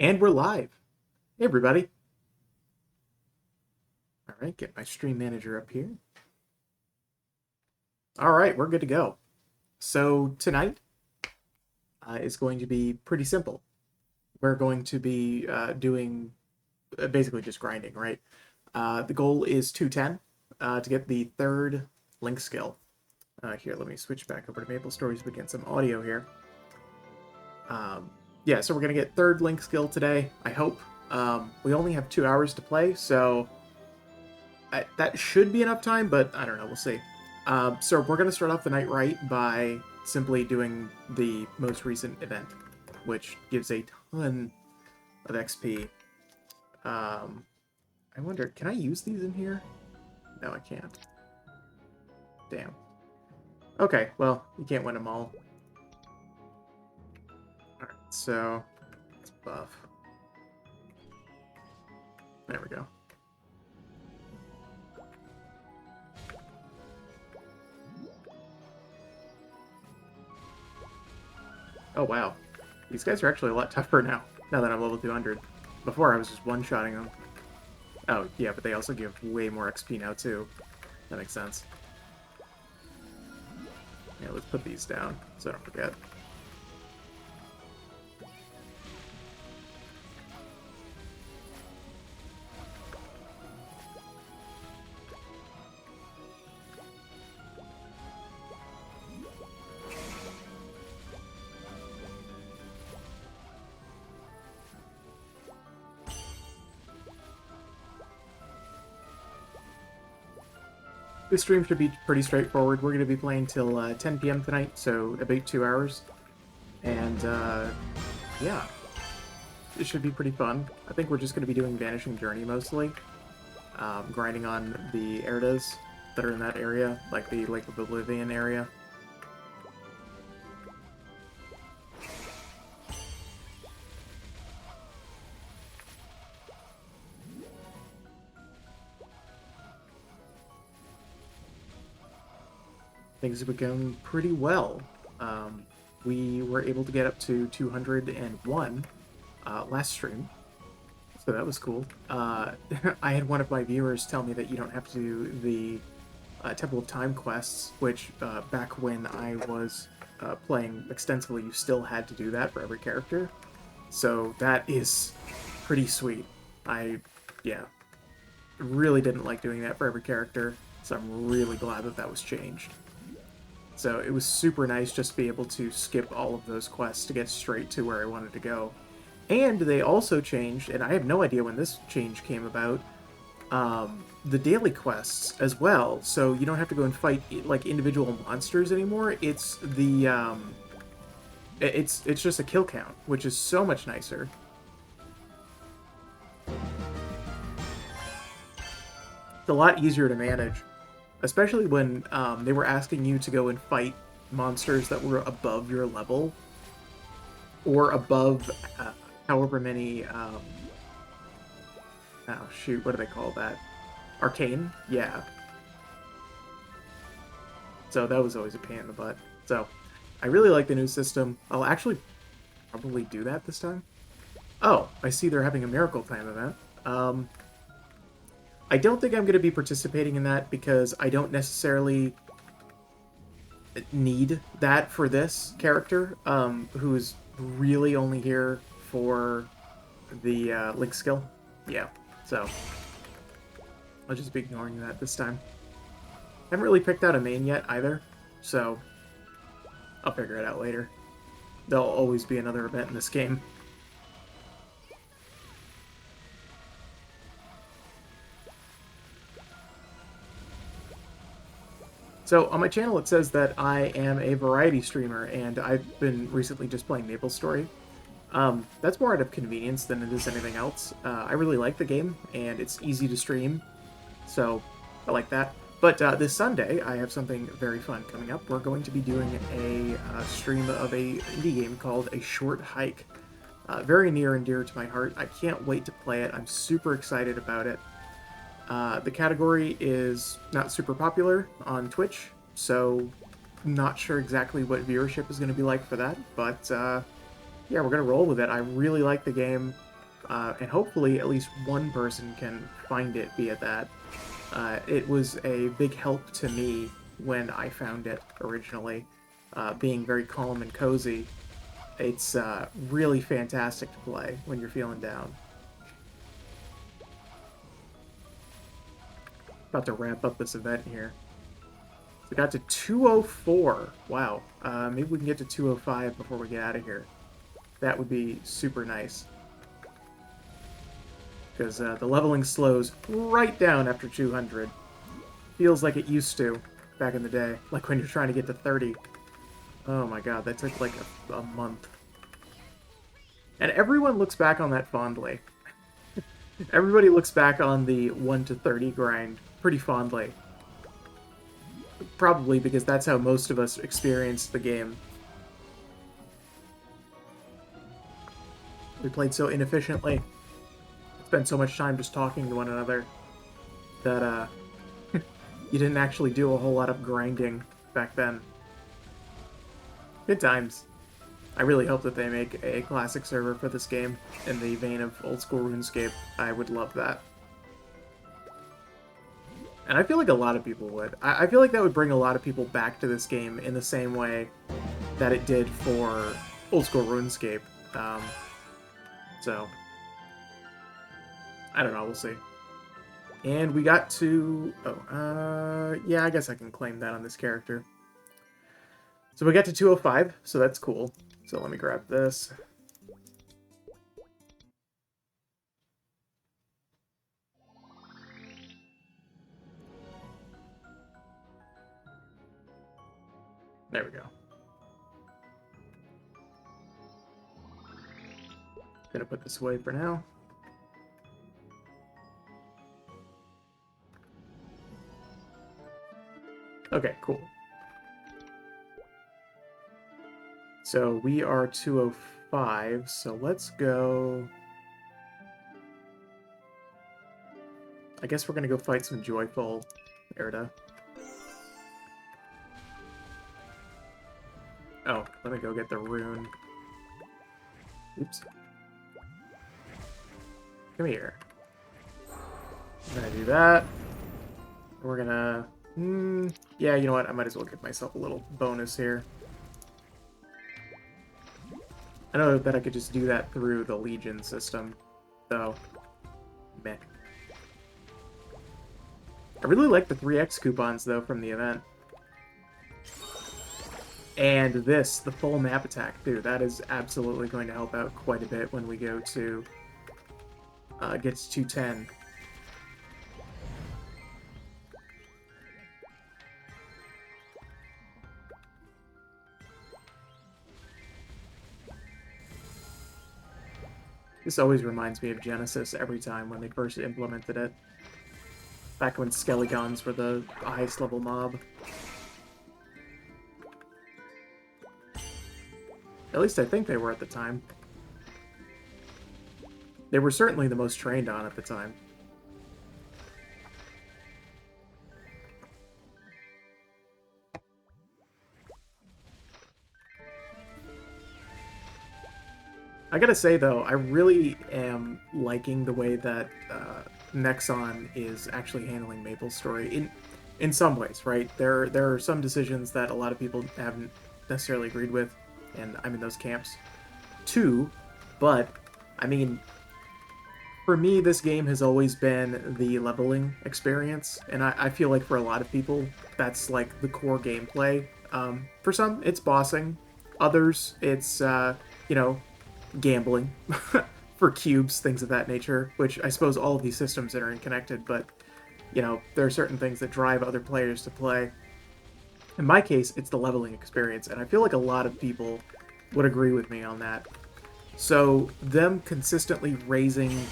And we're live. Hey, everybody. All right, get my stream manager up here. All right, we're good to go. So tonight is going to be pretty simple. We're going to be doing basically just grinding, right? The goal is 210 to get the third link skill. Here, let me switch back over to MapleStory so we get some audio here. Yeah, so we're going to get third link skill today, I hope. We only have 2 hours to play, so that should be enough time, but I don't know. We'll see. So we're going to start off the night right by simply doing the most recent event, which gives a ton of XP. I wonder, can I use these in here? No, I can't. Damn. Okay, well, you can't win them all. Alright, so let's buff. There we go. Oh, wow. These guys are actually a lot tougher now that I'm level 200. Before, I was just one-shotting them. Oh, yeah, but they also give way more XP now, too. That makes sense. Yeah, let's put these down, so I don't forget. This stream should be pretty straightforward. We're going to be playing till 10 p.m. tonight, so about 2 hours. And, yeah. It should be pretty fun. I think we're just going to be doing Vanishing Journey mostly. Grinding on the Erdas that are in that area, like the Lake of Oblivion area. Things have been going pretty well. We were able to get up to 201 last stream, so that was cool. I had one of my viewers tell me that you don't have to do the Temple of Time quests, which back when I was playing extensively, you still had to do that for every character. So that is pretty sweet. Yeah, really didn't like doing that for every character, so I'm really glad that that was changed. So it was super nice just to be able to skip all of those quests to get straight to where I wanted to go. And they also changed, and I have no idea when this change came about, the daily quests as well. So you don't have to go and fight like individual monsters anymore. It's the it's just a kill count, which is so much nicer. It's a lot easier to manage. Especially when they were asking you to go and fight monsters that were above your level. Or above however many... oh, shoot, what do they call that? Arcane? Yeah. So that was always a pain in the butt. So, I really like the new system. I'll actually probably do that this time. Oh, I see they're having a Miracle Time event. I don't think I'm going to be participating in that because I don't necessarily need that for this character, who's really only here for the Link skill. Yeah, so I'll just be ignoring that this time. Haven't really picked out a main yet either, so I'll figure it out later. There'll always be another event in this game. So on my channel it says that I am a variety streamer, and I've been recently just playing MapleStory. That's more out of convenience than it is anything else. I really like the game, and it's easy to stream, so I like that. But this Sunday, I have something very fun coming up. We're going to be doing a stream of a indie game called A Short Hike. Very near and dear to my heart. I can't wait to play it. I'm super excited about it. The category is not super popular on Twitch, so not sure exactly what viewership is going to be like for that, but yeah, we're going to roll with it. I really like the game. and hopefully at least one person can find it via that. It was a big help to me when I found it originally, being very calm and cozy. It's really fantastic to play when you're feeling down. About to wrap up this event here. We got to 204. Wow. Maybe we can get to 205 before we get out of here. That would be super nice. Because the leveling slows right down after 200. Feels like it used to back in the day. Like when you're trying to get to 30. Oh my god, that took like a month. And everyone looks back on that fondly. Everybody looks back on the 1 to 30 grind pretty fondly. Probably because that's how most of us experienced the game. We played so inefficiently. Spent so much time just talking to one another that you didn't actually do a whole lot of grinding back then. Good times. I really hope that they make a classic server for this game in the vein of old school RuneScape. I would love that. And I feel like a lot of people would. I feel like that would bring a lot of people back to this game in the same way that it did for old school RuneScape. So, I don't know, we'll see. And we got to... yeah, I guess I can claim that on this character. So we got to 205, so that's cool. So let me grab this. There we go. Gonna put this away for now. Okay, cool. So we are 205, so let's go... I guess we're gonna go fight some Joyful Erda. Oh, let me go get the rune. Oops. Come here. I'm gonna do that. We're gonna... yeah, you know what? I might as well give myself a little bonus here. I know that I could just do that through the Legion system, so meh. I really like the 3x coupons, though, from the event. And this, the full map attack, too. That is absolutely going to help out quite a bit when we go to... get to 210. This always reminds me of Genesis every time when they first implemented it. Back when Skelegons were the highest level mob. At least I think they were at the time. They were certainly the most trained on at the time. I gotta say, though, I really am liking the way that Nexon is actually handling MapleStory in some ways, right? There are some decisions that a lot of people haven't necessarily agreed with, and I'm in those camps too, but, I mean, for me, this game has always been the leveling experience, and I feel like for a lot of people, that's like the core gameplay. For some, it's bossing. Others, it's, you know, gambling for cubes, things of that nature, which I suppose all of these systems that are interconnected, but, you know, there are certain things that drive other players to play. In my case, it's the leveling experience, and I feel like a lot of people would agree with me on that. So, them consistently raising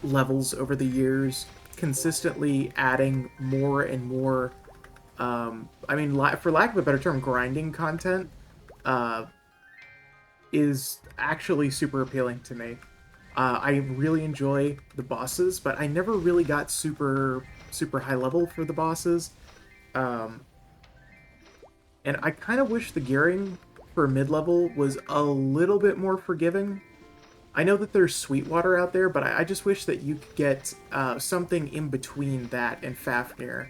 levels over the years, consistently adding more and more, I mean, for lack of a better term, grinding content, is actually super appealing to me. I really enjoy the bosses, but I never really got super high level for the bosses. And I kind of wish the gearing for mid-level was a little bit more forgiving. I know that there's Sweetwater out there, but I just wish that you could get something in between that and Fafnir.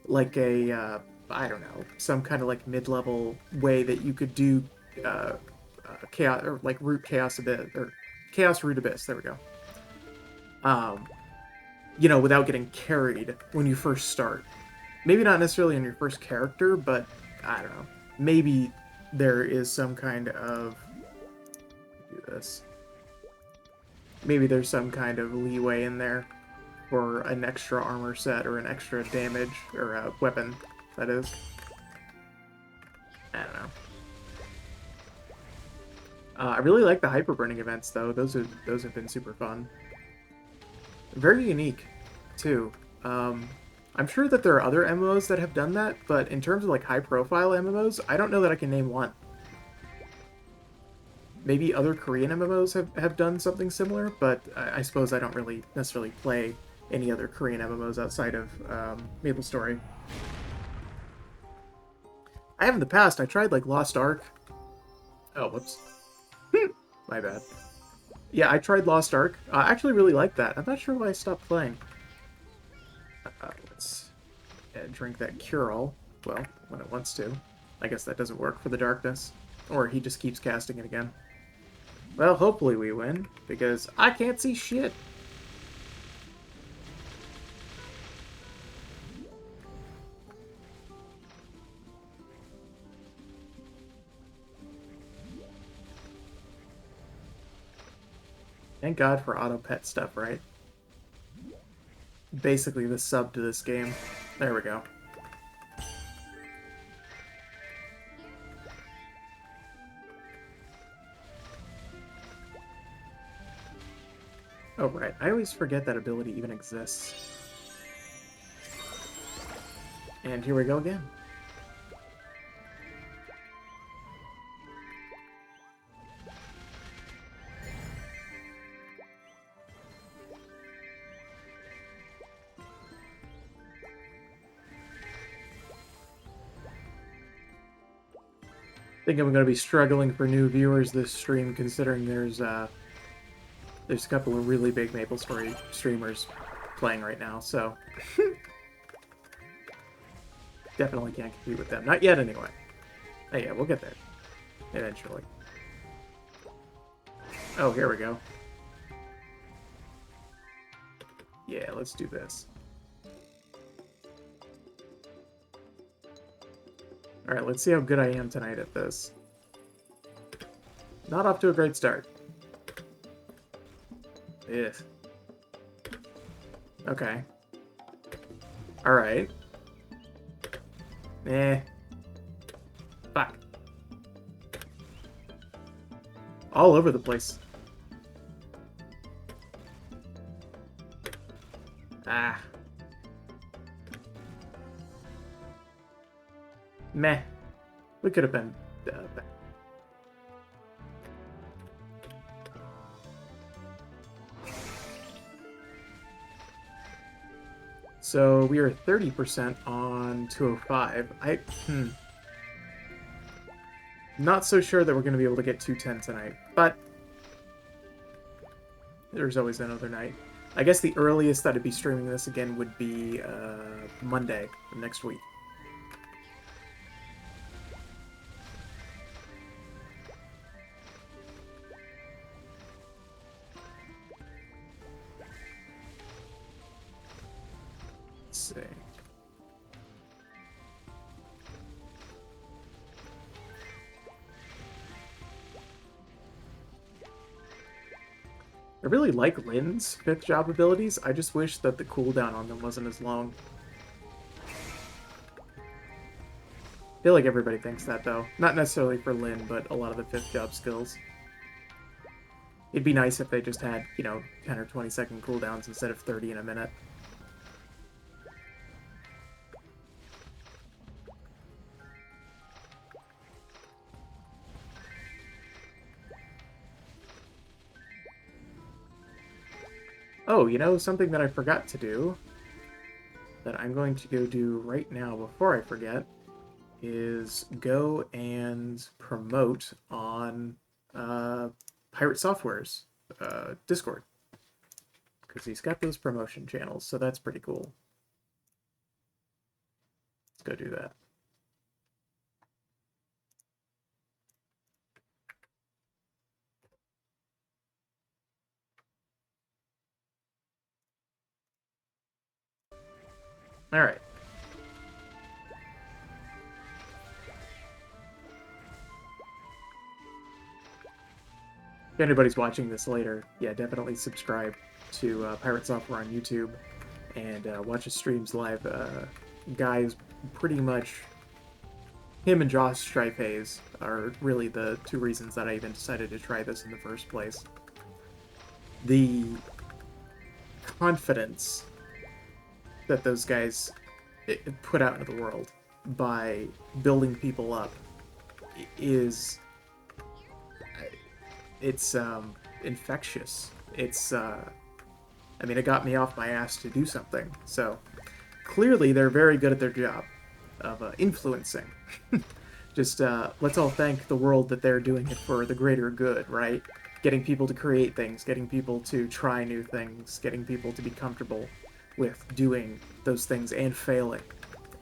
Like a, I don't know, some kind of like mid-level way that you could do chaos, or like root chaos abyss, or chaos root abyss, there we go. You know, without getting carried when you first start. Maybe not necessarily on your first character, but I don't know. Maybe there is some kind of, do this. Maybe there's some kind of leeway in there for an extra armor set or an extra damage or a weapon, that is. I don't know. I really like the hyper burning events though. Those have been super fun. Very unique, too. I'm sure that there are other MMOs that have done that, but in terms of like high profile MMOs, I don't know that I can name one. Maybe other Korean MMOs have done something similar, but I suppose I don't really necessarily play any other Korean MMOs outside of MapleStory. I have in the past. I tried like Lost Ark. Oh, whoops. My bad. Yeah, I tried Lost Ark. I actually really liked that. I'm not sure why I stopped playing. Let's drink that cure-all. Well, when it wants to. I guess that doesn't work for the darkness. Or he just keeps casting it again. Well, hopefully we win, because I can't see shit. Thank God for auto pet stuff, right? Basically the sub to this game. There we go. Oh, right. I always forget that ability even exists. And here we go again. I think I'm going to be struggling for new viewers this stream, considering there's a couple of really big MapleStory streamers playing right now, so definitely can't compete with them. Not yet, anyway. Oh yeah, we'll get there eventually. Oh, here we go. Yeah, let's do this. Alright, let's see how good I am tonight at this. Not off to a great start. Ugh. Okay. Alright. Eh. Fuck. All over the place. Ah. Meh. We could have been better. So we are 30% on 205. Not so sure that we're going to be able to get 210 tonight, but there's always another night. I guess the earliest that I'd be streaming this again would be Monday of next week. Let's see. I really like Lynn's 5th job abilities. I just wish that the cooldown on them wasn't as long. I feel like everybody thinks that, though. Not necessarily for Lynn, but a lot of the 5th job skills. It'd be nice if they just had, you know, 10 or 20 second cooldowns instead of 30 in a minute. Oh, you know, something that I forgot to do, that I'm going to go do right now before I forget, is go and promote on Pirate Softwares. Discord, because he's got those promotion channels, so that's pretty cool. Let's go do that. All right. If anybody's watching this later, yeah, definitely subscribe to Pirate Software on YouTube and watch his streams live. Guys, pretty much him and Josh Stripehaze are really the two reasons that I even decided to try this in the first place. The confidence that those guys put out into the world by building people up is it's infectious. It's I mean, it got me off my ass to do something. So clearly they're very good at their job of influencing. Just let's all thank the world that they're doing it for the greater good, right? Getting people to create things, getting people to try new things, getting people to be comfortable with doing those things and failing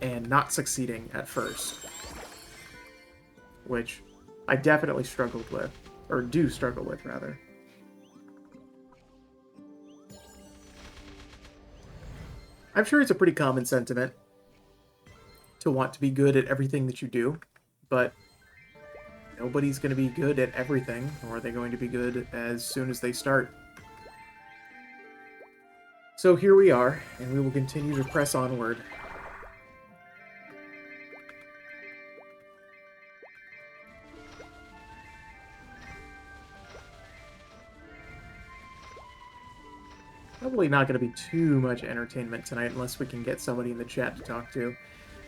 and not succeeding at first, which I definitely struggled with, or do struggle with, rather. I'm sure it's a pretty common sentiment to want to be good at everything that you do, but nobody's going to be good at everything, or are they going to be good as soon as they start? So here we are, and we will continue to press onward. Probably not going to be too much entertainment tonight unless we can get somebody in the chat to talk to.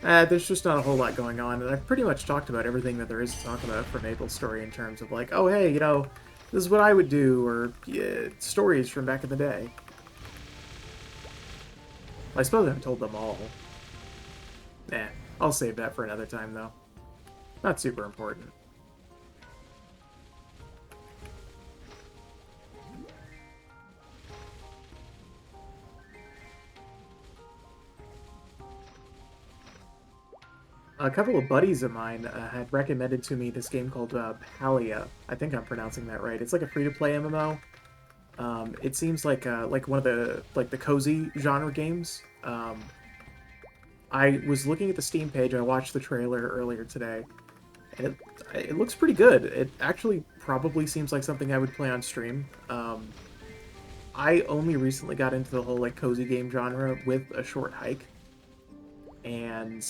There's just not a whole lot going on, and I've pretty much talked about everything that there is to talk about for MapleStory in terms of like, oh hey, you know, this is what I would do, or stories from back in the day. I suppose I haven't told them all. I'll save that for another time, though. Not super important. A couple of buddies of mine had recommended to me this game called Palia. I think I'm pronouncing that right. It's like a free-to-play MMO. It seems like one of the cozy genre games. I was looking at the Steam page. I watched the trailer earlier today, and it looks pretty good. It actually probably seems like something I would play on stream. I only recently got into the whole like cozy game genre with A Short Hike, and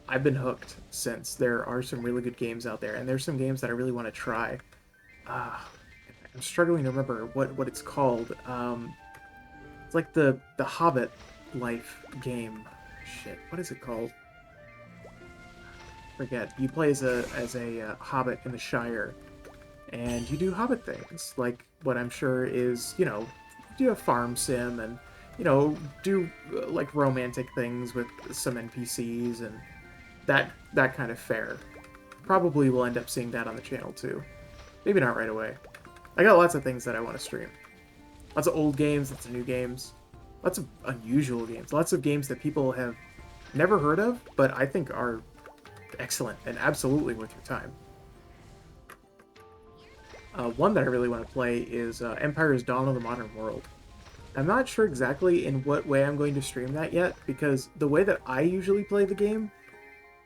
I've been hooked since. There are some really good games out there, and there's some games that I really want to try. I'm struggling to remember what it's called. It's like the Hobbit life game. Shit, what is it called? Forget. You play as a hobbit in the Shire, and you do hobbit things, like what I'm sure is, you know, do a farm sim and, you know, do like romantic things with some NPCs and that kind of fare. Probably will end up seeing that on the channel too. Maybe not right away. I got lots of things that I want to stream. Lots of old games, lots of new games, lots of unusual games, lots of games that people have never heard of, but I think are excellent and absolutely worth your time. One that I really want to play is Empire's Dawn of the Modern World. I'm not sure exactly in what way I'm going to stream that yet, because the way that I usually play the game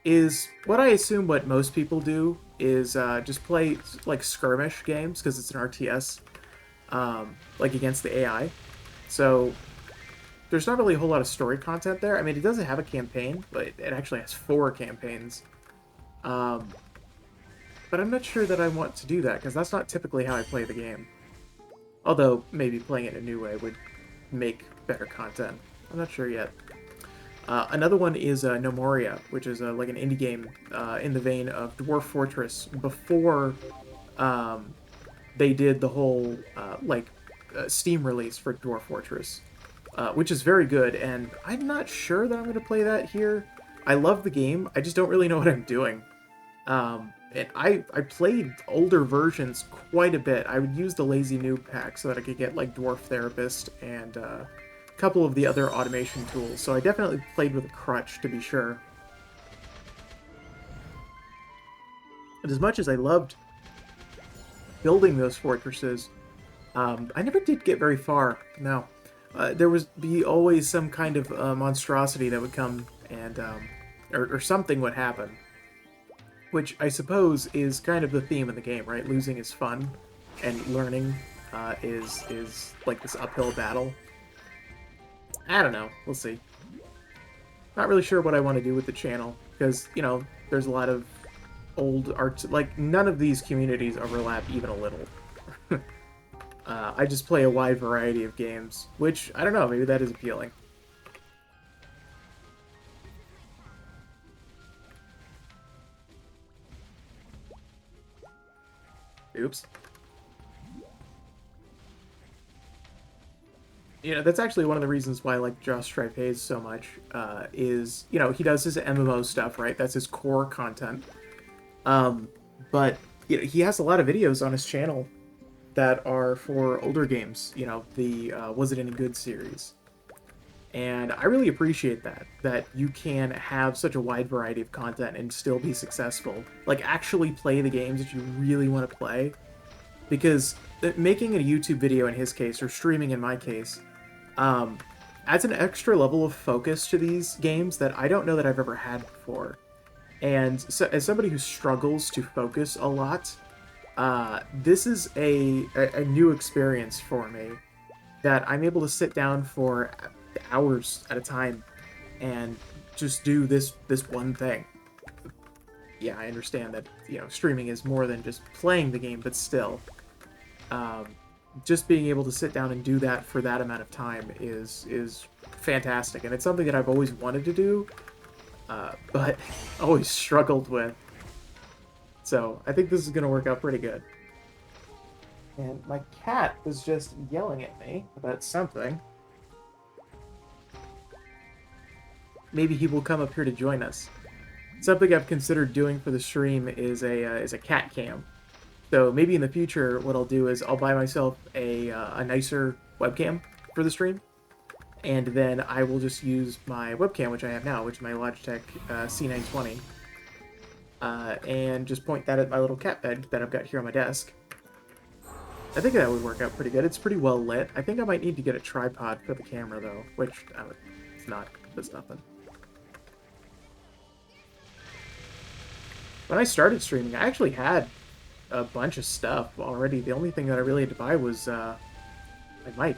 is what I assume what most people do is just play like skirmish games, because it's an RTS, like against the AI. So there's not really a whole lot of story content there. I mean, it doesn't have a campaign, but it actually has 4 campaigns. But I'm not sure that I want to do that, because that's not typically how I play the game. Although, maybe playing it in a new way would make better content. I'm not sure yet. Another one is No Moria, which is like an indie game in the vein of Dwarf Fortress before they did the whole Steam release for Dwarf Fortress, which is very good, and I'm not sure that I'm going to play that here. I love the game, I just don't really know what I'm doing. And I played older versions quite a bit. I would use the Lazy Noob pack so that I could get like Dwarf Therapist and a couple of the other automation tools. So I definitely played with a crutch, to be sure. And as much as I loved building those fortresses, I never did get very far. No. There was be always some kind of monstrosity that would come and or something would happen, which I suppose is kind of the theme of the game, right? Losing is fun, and learning is like this uphill battle. I don't know. We'll see. Not really sure what I want to do with the channel because there's a lot of old art. Like none of these communities overlap even a little. I just play a wide variety of games, which, I don't know, maybe that is appealing. Oops. That's actually one of the reasons why I like Josh Stripe so much, is, he does his MMO stuff, right? That's his core content. But he has a lot of videos on his channel that are for older games, the Was It Any Good series. And I really appreciate that you can have such a wide variety of content and still be successful. Like, actually play the games that you really want to play. Because making a YouTube video in his case, or streaming in my case, adds an extra level of focus to these games that I don't know that I've ever had before. And so, as somebody who struggles to focus a lot, this is a new experience for me, that I'm able to sit down for hours at a time and just do this one thing. Yeah, I understand that streaming is more than just playing the game, but still, just being able to sit down and do that for that amount of time is fantastic, and it's something that I've always wanted to do, but always struggled with. So I think this is going to work out pretty good. And my cat was just yelling at me about something. Maybe he will come up here to join us. Something I've considered doing for the stream is a cat cam. So maybe in the future, what I'll do is I'll buy myself a nicer webcam for the stream, and then I will just use my webcam, which I have now, which is my Logitech C920, and just point that at my little cat bed that I've got here on my desk. I think that would work out pretty good. It's pretty well lit. I think I might need to get a tripod for the camera, though, which it's not. That's nothing. When I started streaming, I actually had a bunch of stuff already. The only thing that I really had to buy was my mic,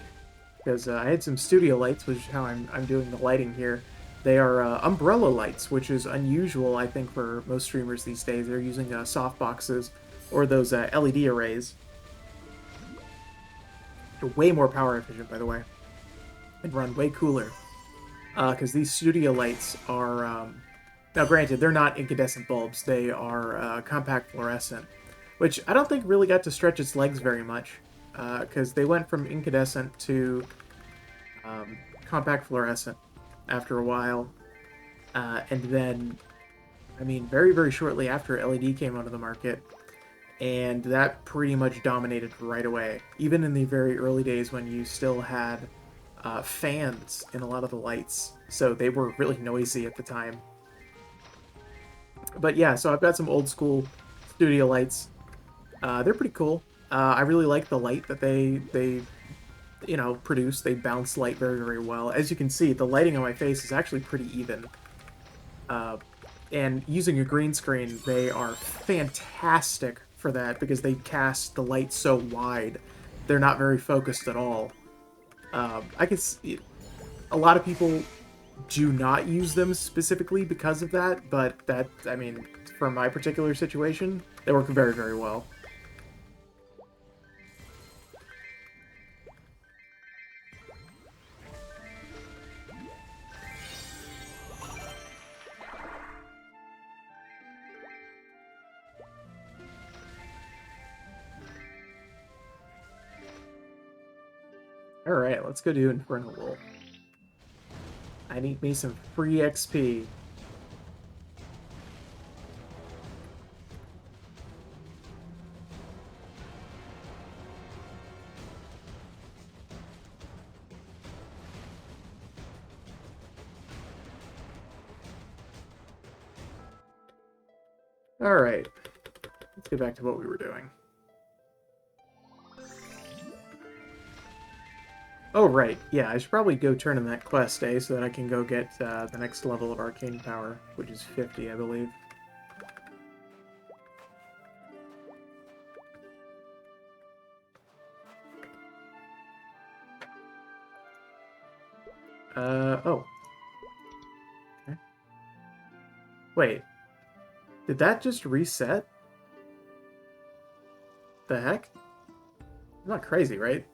because I had some studio lights, which is how I'm doing the lighting here. They are umbrella lights, which is unusual, I think, for most streamers these days. They're using soft boxes or those LED arrays. They're way more power efficient, by the way, and run way cooler. Because these studio lights are, now granted, they're not incandescent bulbs. They are compact fluorescent, which I don't think really got to stretch its legs very much, because they went from incandescent to compact fluorescent after a while, and then, I mean, very, very shortly after LED came onto the market, and that pretty much dominated right away. Even in the very early days when you still had fans in a lot of the lights, so they were really noisy at the time. But yeah, so I've got some old school studio lights. They're pretty cool. I really like the light that they produce. They bounce light very, very well. As you can see, the lighting on my face is actually pretty even. And using a green screen, they are fantastic for that because they cast the light so wide. They're not very focused at all. I can see a lot of people do not use them specifically because of that, but that, I mean, for my particular situation, they work very, very well. Alright, let's go do Infernal Roll. I need me some free XP. Alright. Let's get back to what we were doing. Oh, right. Yeah, I should probably go turn in that quest, so that I can go get the next level of arcane power, which is 50, I believe. Oh. Okay. Wait. Did that just reset? The heck? I'm not crazy, right?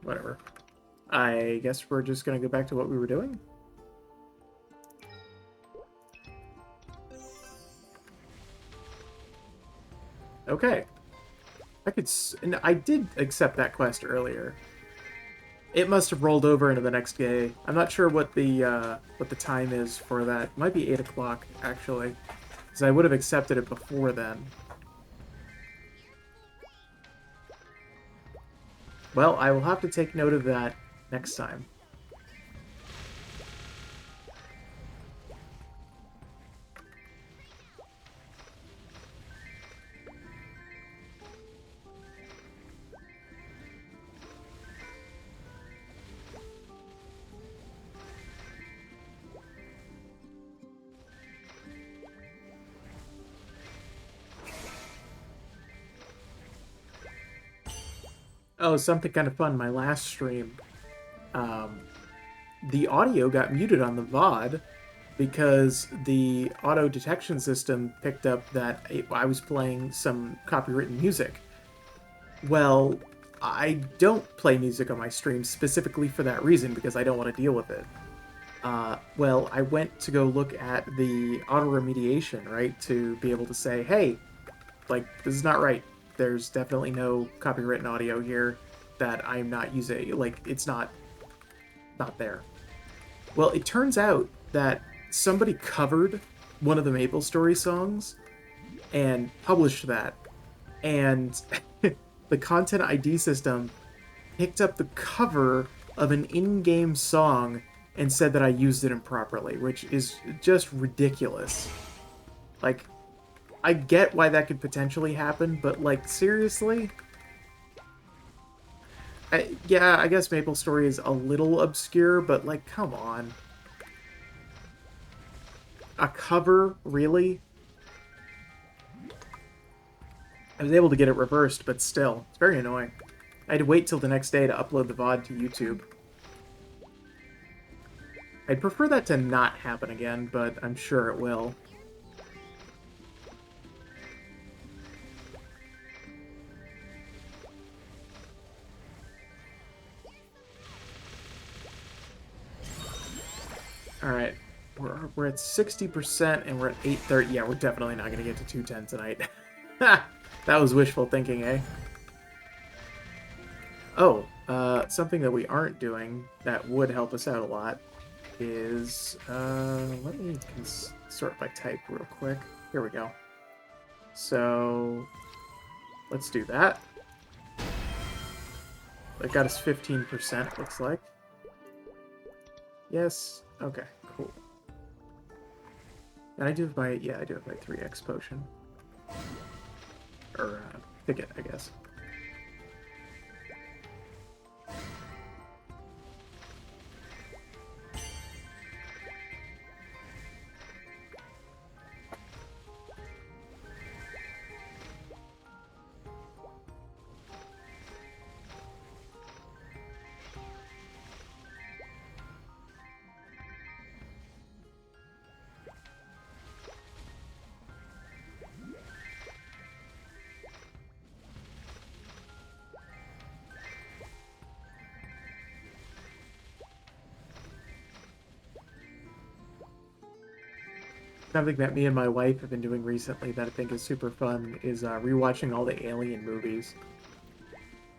Whatever. I guess we're just gonna go back to what we were doing? Okay. And I did accept that quest earlier. It must have rolled over into the next day. I'm not sure what the time is for that. It might be 8 o'clock, actually. Because I would have accepted it before then. Well, I will have to take note of that next time. Oh, something kind of fun. My last stream, um, the audio got muted on the VOD because the auto detection system picked up that I was playing some copywritten music. Well, I don't play music on my streams specifically for that reason because I don't want to deal with it. Well, I went to go look at the auto remediation, right, to be able to say, hey, like, this is not right. There's definitely no copywritten audio here that I'm not using. Like, it's not there. Well, it turns out that somebody covered one of the MapleStory songs and published that. And the Content ID system picked up the cover of an in-game song and said that I used it improperly, which is just ridiculous. Like, I get why that could potentially happen, but, like, seriously? Yeah, I guess MapleStory is a little obscure, but, like, come on. A cover? Really? I was able to get it reversed, but still. It's very annoying. I had to wait till the next day to upload the VOD to YouTube. I'd prefer that to not happen again, but I'm sure it will. Alright. We're at 60% and we're at 830. Yeah, we're definitely not going to get to 210 tonight. That was wishful thinking, eh? Oh, something that we aren't doing that would help us out a lot is, let me sort by type real quick. Here we go. So, let's do that. That got us 15%, looks like. Yes. Okay, cool. And I do have my, yeah, I do have my 3x potion. Or, ticket, I guess. Something that me and my wife have been doing recently that I think is super fun is rewatching all the Alien movies.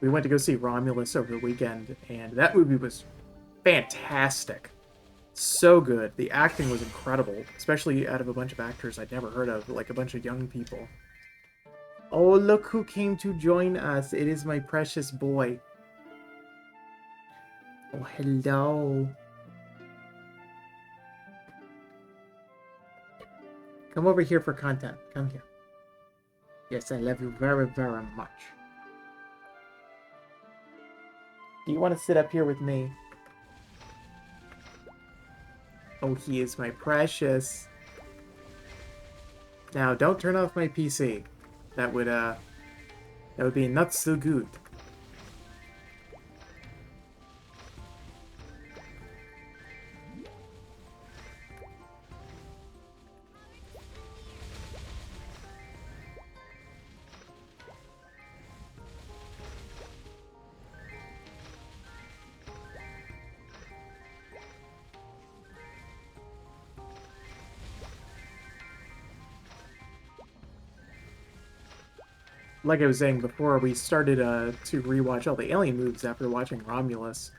We went to go see Romulus over the weekend, and that movie was fantastic. So good. The acting was incredible, especially out of a bunch of actors I'd never heard of, like a bunch of young people. Oh, look who came to join us. It is my precious boy. Oh, hello. Come over here for content. Come here. Yes, I love you very, very much. Do you want to sit up here with me? Oh, he is my precious. Now, don't turn off my PC. That would be not so good. Like I was saying before, we started to rewatch all the Alien movies after watching Romulus.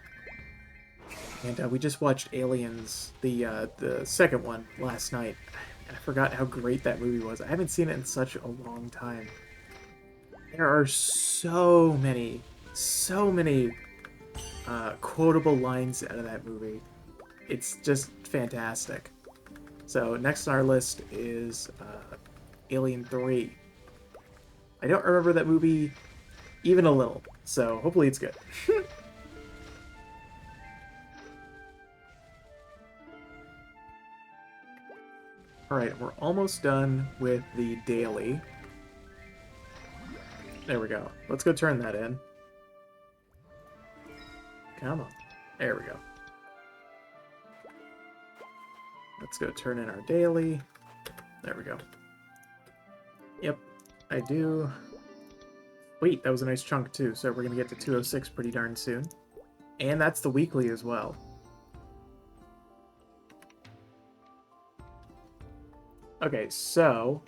And we just watched Aliens, the second one, last night. And I forgot how great that movie was. I haven't seen it in such a long time. There are so many quotable lines out of that movie. It's just fantastic. So next on our list is Alien 3. I don't remember that movie even a little, so hopefully it's good. Alright, we're almost done with the daily. There we go. Let's go turn that in. Come on. There we go. Let's go turn in our daily. There we go. Yep, I do. Wait, that was a nice chunk too, so we're going to get to 206 pretty darn soon. And that's the weekly as well. Okay, so...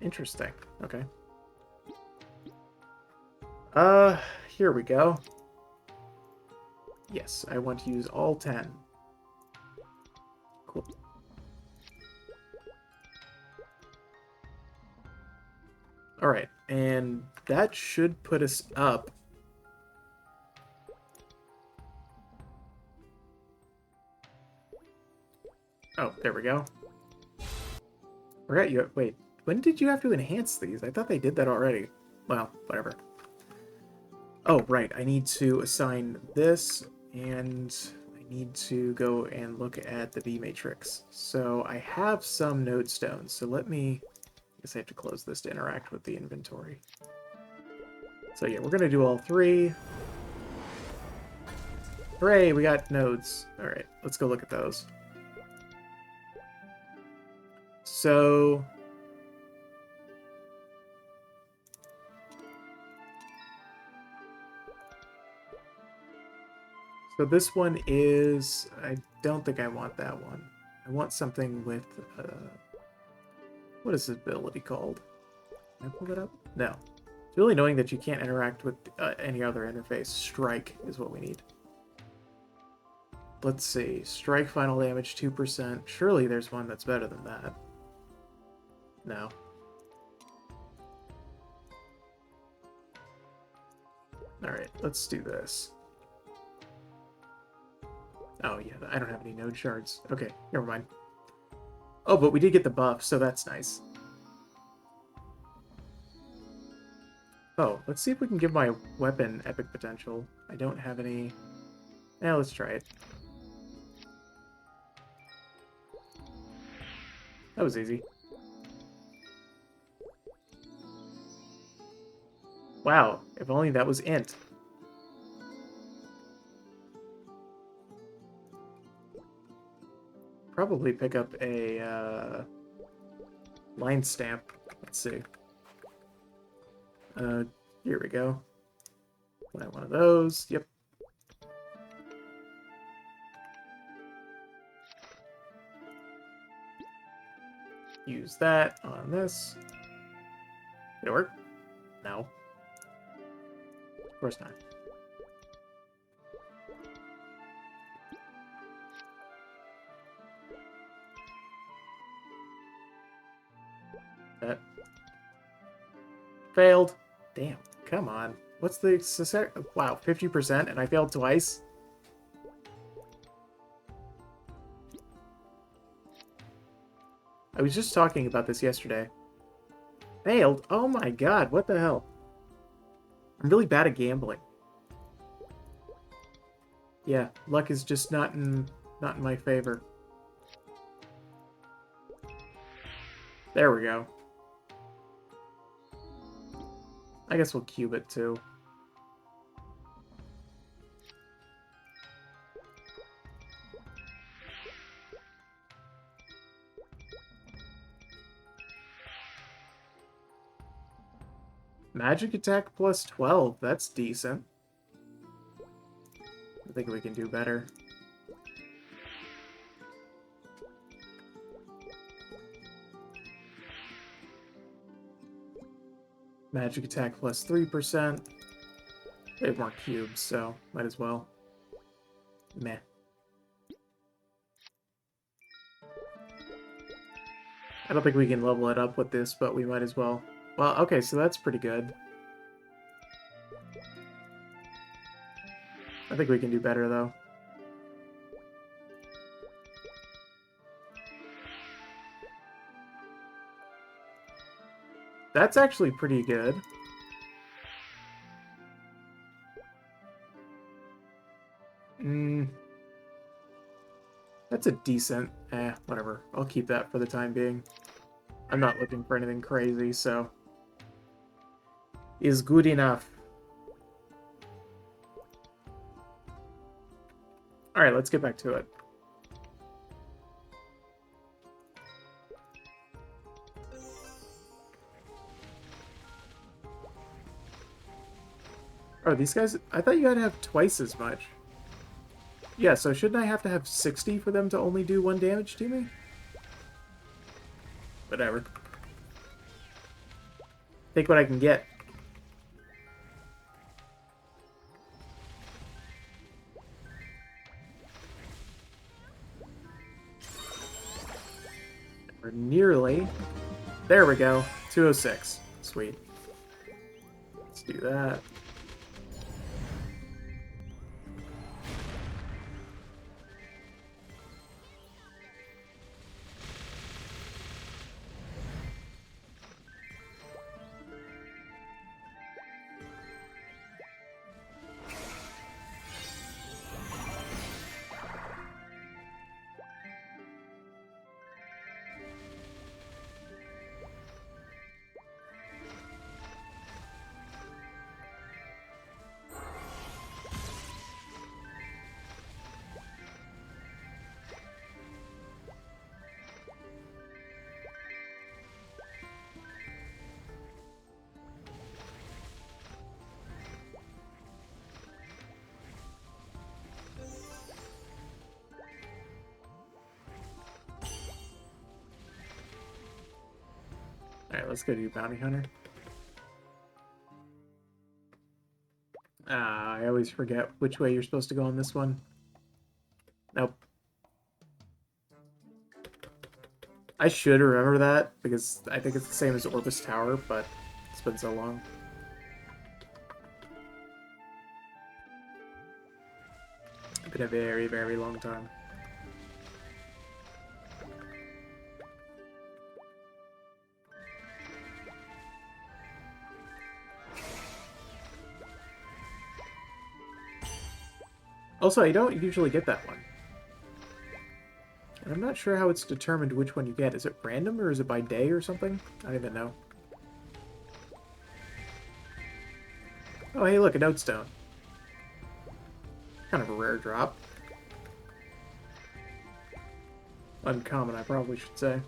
Interesting. Okay. Here we go. Yes, I want to use all 10. Cool. Alright, and that should put us up. Oh, there we go. Forgot you. Wait, when did you have to enhance these? I thought they did that already. Well, whatever. Oh, right. I need to assign this, and I need to go and look at the B matrix. So I have some node stones. So let me... I guess I have to close this to interact with the inventory. So yeah, we're going to do all 3. Hooray, we got nodes. All right, let's go look at those. So this one is... I don't think I want that one. I want something with... what is this ability called? Can I pull it up? No. It's really annoying that you can't interact with any other interface. Strike is what we need. Let's see. Strike final damage 2%. Surely there's one that's better than that. No. Alright, let's do this. Oh, yeah, I don't have any node shards. Okay, never mind. Oh, but we did get the buff, so that's nice. Oh, let's see if we can give my weapon epic potential. I don't have any... Now let's try it. That was easy. Wow, if only that was int. Probably pick up a line stamp. Let's see. Here we go. Buy one of those. Yep. Use that on this. Did it work? No. Of course not. That failed. Damn. Come on. What's the success? Wow, 50%, and I failed twice. I was just talking about this yesterday. Failed? Oh my god, what the hell? I'm really bad at gambling. Yeah, luck is just not in my favor. There we go. I guess we'll cube it too. Magic attack plus 12. That's decent. I think we can do better. Magic attack plus 3%. They have more cubes, so might as well. Meh. I don't think we can level it up with this, but we might as well. Well, okay, so that's pretty good. I think we can do better, though. That's actually pretty good. That's a decent... whatever. I'll keep that for the time being. I'm not looking for anything crazy, so... Is good enough. Alright, let's get back to it. Oh, these guys... I thought you had to have twice as much. Yeah, so shouldn't I have to have 60 for them to only do 1 damage to me? Whatever. Take what I can get. We're nearly... There we go. 206. Sweet. Let's do that. Alright, let's go do Bounty Hunter. I always forget which way you're supposed to go on this one. Nope. I should remember that, because I think it's the same as Orbis Tower, but it's been so long. It's been a very, very long time. Also, I don't usually get that one. And I'm not sure how it's determined which one you get. Is it random or is it by day or something? I don't even know. Oh, hey, look, a note stone. Kind of a rare drop. Uncommon, I probably should say.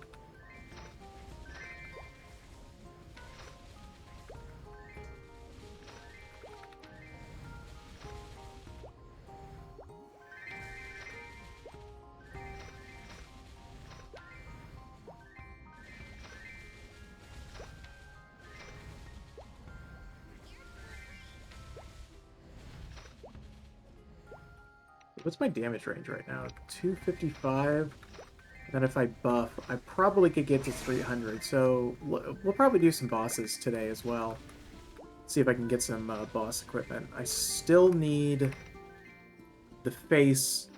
What's my damage range right now? 255. Then if I buff, I probably could get to 300. So we'll probably do some bosses today as well. see if I can get some boss equipment. I still need the face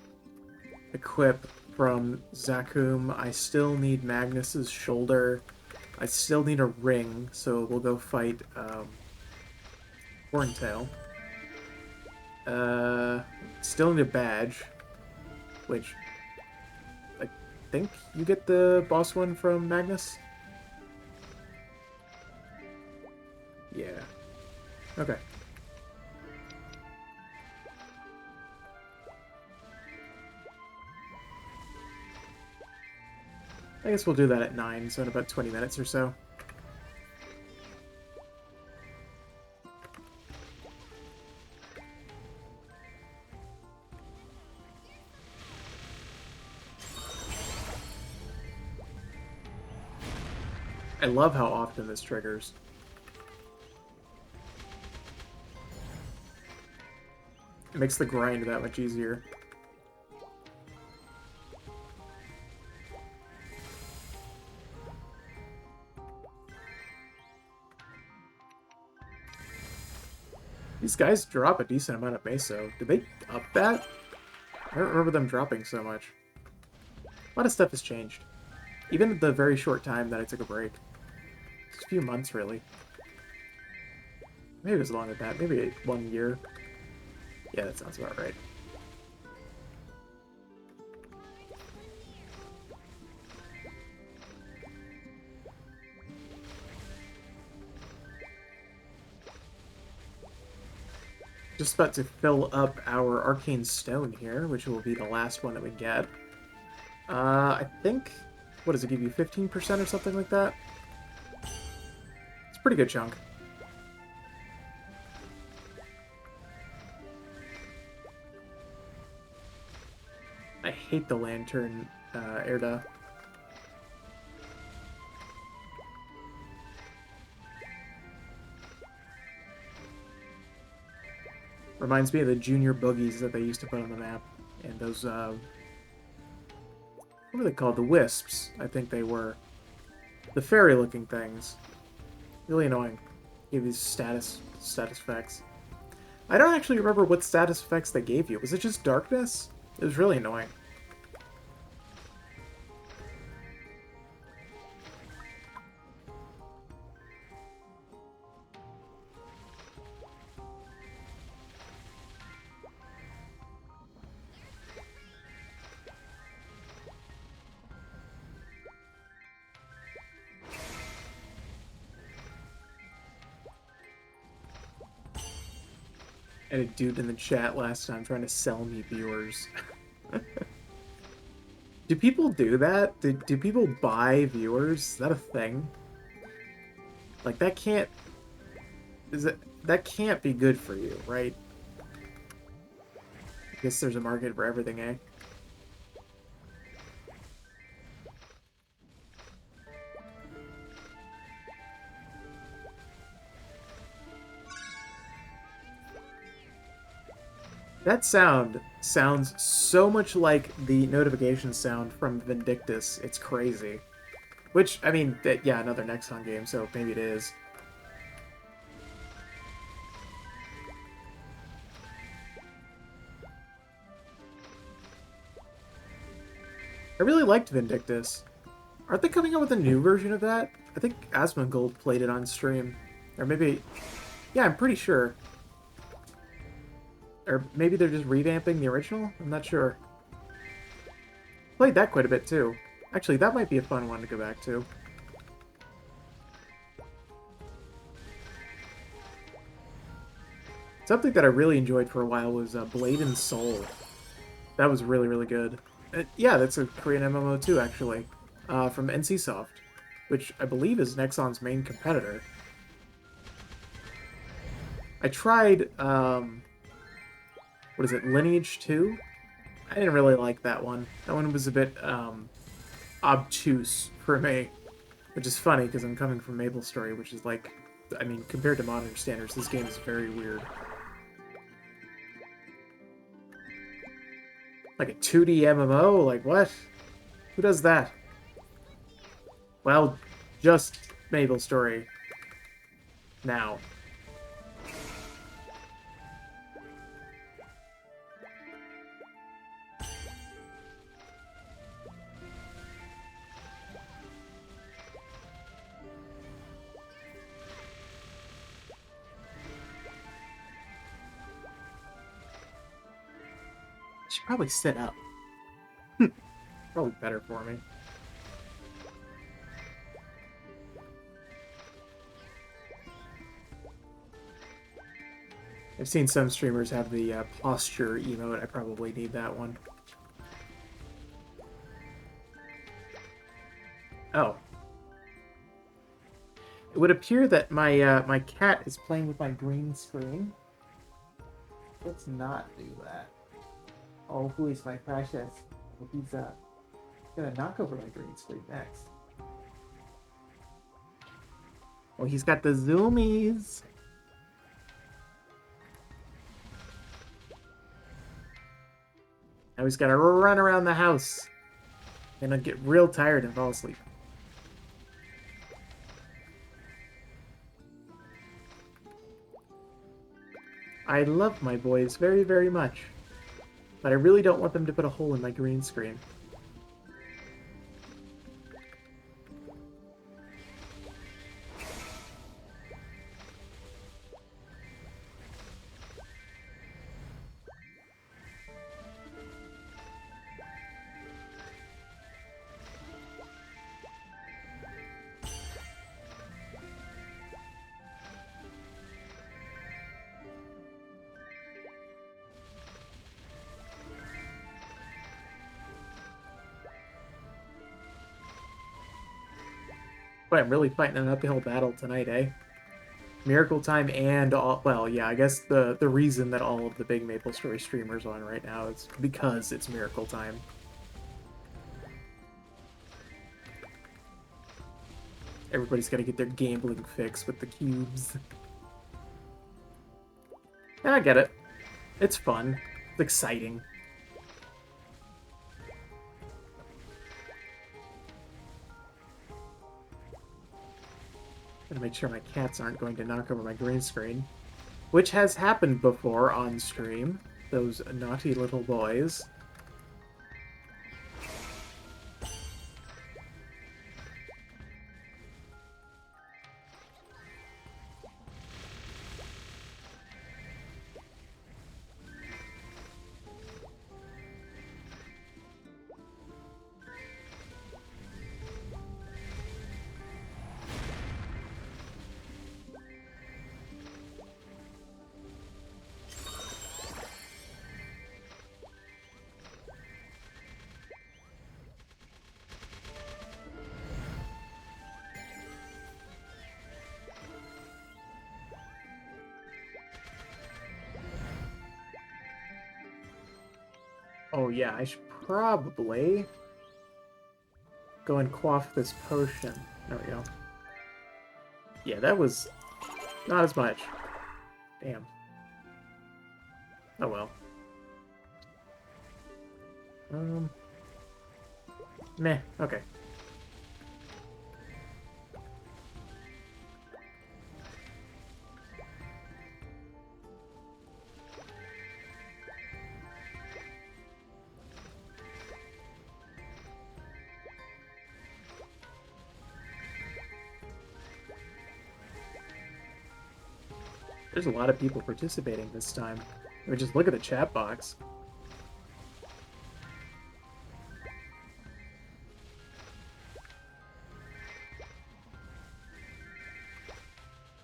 equip from Zakum. I still need Magnus's shoulder. I still need a ring, so we'll go fight Horntail. Still need a badge, which I think you get the boss one from Magnus. Yeah. Okay. I guess we'll do that at 9, so in about 20 minutes or so. I love how often this triggers. It makes the grind that much easier. These guys drop a decent amount of meso. Did they up that? I don't remember them dropping so much. A lot of stuff has changed. Even the very short time that I took a break. Just a few months, really. Maybe it was longer than that. Maybe 1 year. Yeah, that sounds about right. Just about to fill up our arcane stone here, which will be the last one that we get. I think, what does it give you, 15% or something like that? It's a pretty good chunk. I hate the lantern, Erda. Reminds me of the junior boogies that they used to put on the map. And those, what were they called? The wisps, I think they were. The fairy-looking things. Really annoying. Give these status effects. I don't actually remember what status effects they gave you. Was it just darkness? It was really annoying. I had a dude in the chat last time trying to sell me viewers. Do people do that? Do people buy viewers? Is that a thing? Like, that can't... that can't be good for you, right? I guess there's a market for everything, eh? That sound sounds so much like the notification sound from Vindictus. It's crazy. Which, I mean, yeah, another Nexon game, so maybe it is. I really liked Vindictus. Aren't they coming out with a new version of that? I think Asmongold played it on stream. Or maybe... Yeah, I'm pretty sure. Or maybe they're just revamping the original? I'm not sure. Played that quite a bit, too. Actually, that might be a fun one to go back to. Something that I really enjoyed for a while was Blade and Soul. That was really, really good. Yeah, that's a Korean MMO too, actually. From NCSoft, which I believe is Nexon's main competitor. I tried, what is it, Lineage 2? I didn't really like that one. That one was a bit, obtuse for me. Which is funny, because I'm coming from MapleStory, which is like, I mean, compared to modern standards, this game is very weird. Like a 2D MMO? Like, what? Who does that? Well, just MapleStory. Now. should probably sit up. Probably better for me. I've seen some streamers have the posture emote. I probably need that one. Oh. It would appear that my my cat is playing with my green screen. Let's not do that. Oh, who is my precious? Oh, he's gonna knock over my green screen next. Oh, he's got the zoomies. Now he's gotta run around the house. And I'd get real tired and fall asleep. I love my boys very, very much. But I really don't want them to put a hole in my green screen. But I'm really fighting an uphill battle tonight, eh? Miracle Time and all... Well, yeah, I guess the reason that all of the big MapleStory streamers on right now is because it's Miracle Time. Everybody's got to get their gambling fix with the cubes. And I get it. It's fun. It's exciting. Gotta make sure my cats aren't going to knock over my green screen. Which has happened before on stream. Those naughty little boys. Oh yeah, I should probably go and quaff this potion. There we go. Yeah, that was not as much. Damn. Oh well. Meh, okay. There's a lot of people participating this time. I mean, just look at the chat box.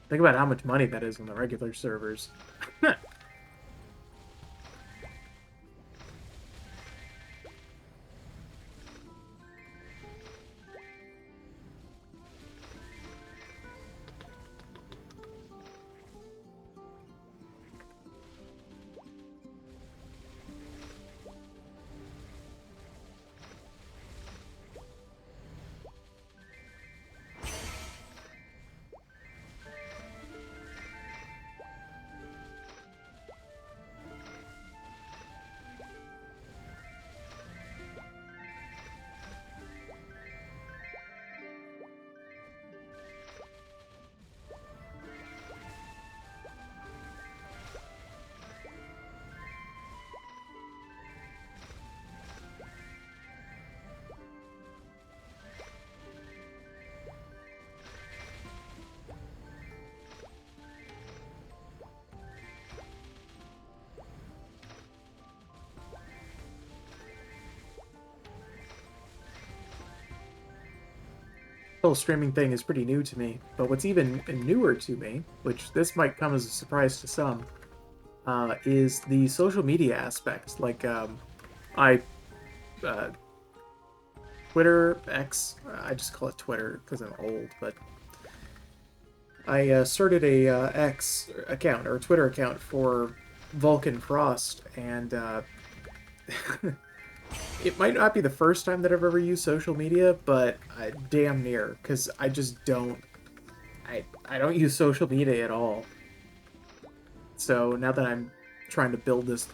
Think about how much money that is on the regular servers. whole streaming thing is pretty new to me, but what's even newer to me, which this might come as a surprise to some, is the social media aspect. Like, I uh, Twitter, X, I just call it Twitter because I'm old, but I started a X account, or a Twitter account for Vulcan Frost, and it might not be the first time that I've ever used social media, but damn near, because I just don't, I don't use social media at all. So now that I'm trying to build this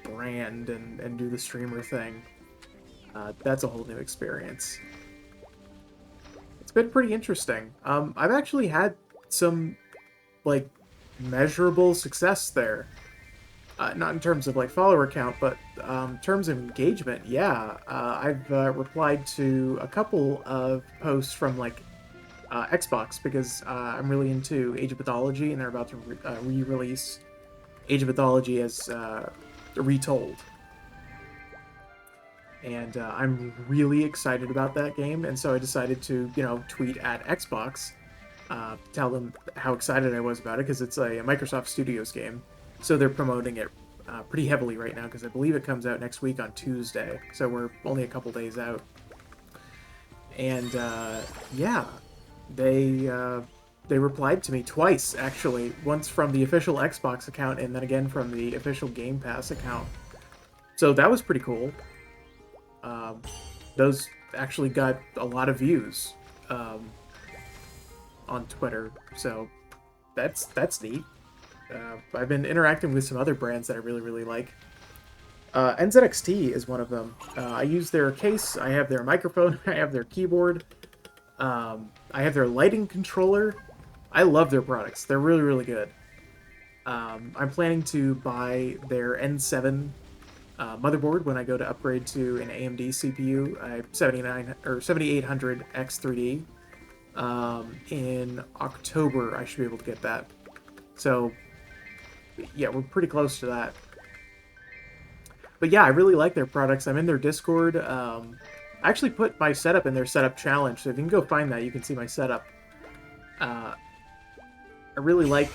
brand and do the streamer thing, that's a whole new experience. It's been pretty interesting. I've actually had some, like, measurable success there. Not in terms of, like, follower count, but in terms of engagement, yeah. I've replied to a couple of posts from, like, Xbox, because I'm really into Age of Mythology, and they're about to re-release Age of Mythology as retold. And I'm really excited about that game, and so I decided to, tweet at Xbox, tell them how excited I was about it, because it's a Microsoft Studios game, so they're promoting it pretty heavily right now, because I believe it comes out next week on Tuesday, so we're only a couple days out. And yeah, they replied to me twice, actually, once from the official Xbox account, and then again from the official Game Pass account. So that was pretty cool. Those actually got a lot of views on Twitter, so that's neat. I've been interacting with some other brands that I really like. NZXT is one of them. I use their case, I have their microphone, I have their keyboard, I have their lighting controller. I love their products. They're really good. I'm planning to buy their N7 motherboard when I go to upgrade to an AMD CPU, 7800 X3D. In October, I should be able to get that. So, yeah, we're pretty close to that. But yeah, I really like their products. I'm in their Discord. I actually put my setup in their setup challenge, so if you can go find that, you can see my setup. I really like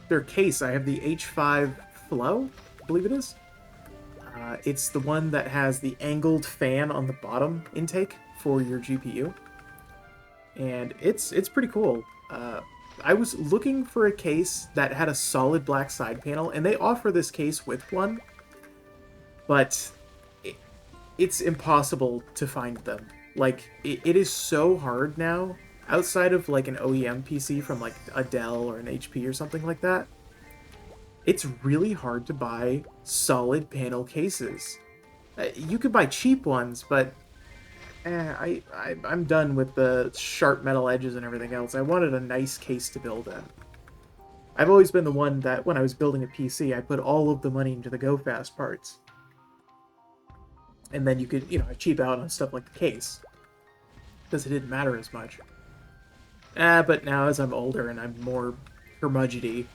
their case. I have the H5 Flow, I believe it is. It's the one that has the angled fan on the bottom intake for your GPU. And it's pretty cool. I was looking for a case that had a solid black side panel, and they offer this case with one, but it's impossible to find them. Like, it is so hard now, outside of like an OEM PC from like a Dell or an HP or something like that. It's really hard to buy solid panel cases. You could buy cheap ones, but I'm done with the sharp metal edges and everything else. I wanted a nice case to build in. I've always been the one that, when I was building a PC, I put all of the money into the Go Fast parts. And then you could, cheap out on stuff like the case, because it didn't matter as much. But now, as I'm older and I'm more curmudgeony,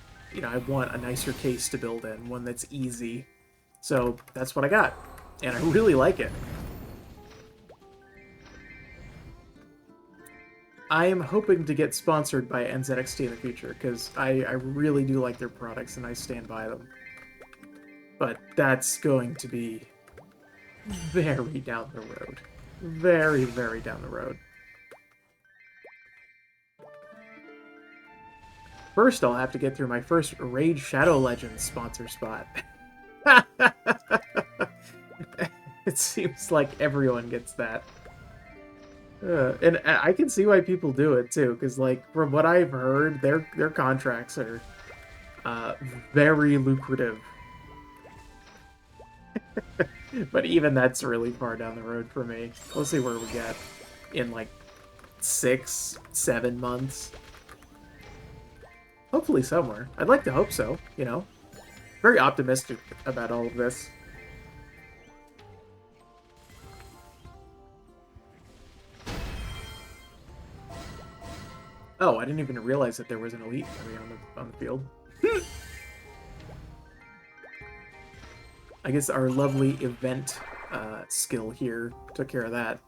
I want a nicer case to build in, one that's easy. So that's what I got, and I really like it. I am hoping to get sponsored by NZXT in the future, because I really do like their products and I stand by them. But that's going to be very down the road. Very down the road. First, I'll have to get through my first Raid Shadow Legends sponsor spot. It seems like everyone gets that. And I can see why people do it, too, because, like, from what I've heard, their contracts are very lucrative. But even that's really far down the road for me. We'll see where we get in, like, 6-7 months. Hopefully somewhere. I'd like to hope so, Very optimistic about all of this. Oh, I didn't even realize that there was an elite enemy on the field. I guess our lovely event skill here took care of that.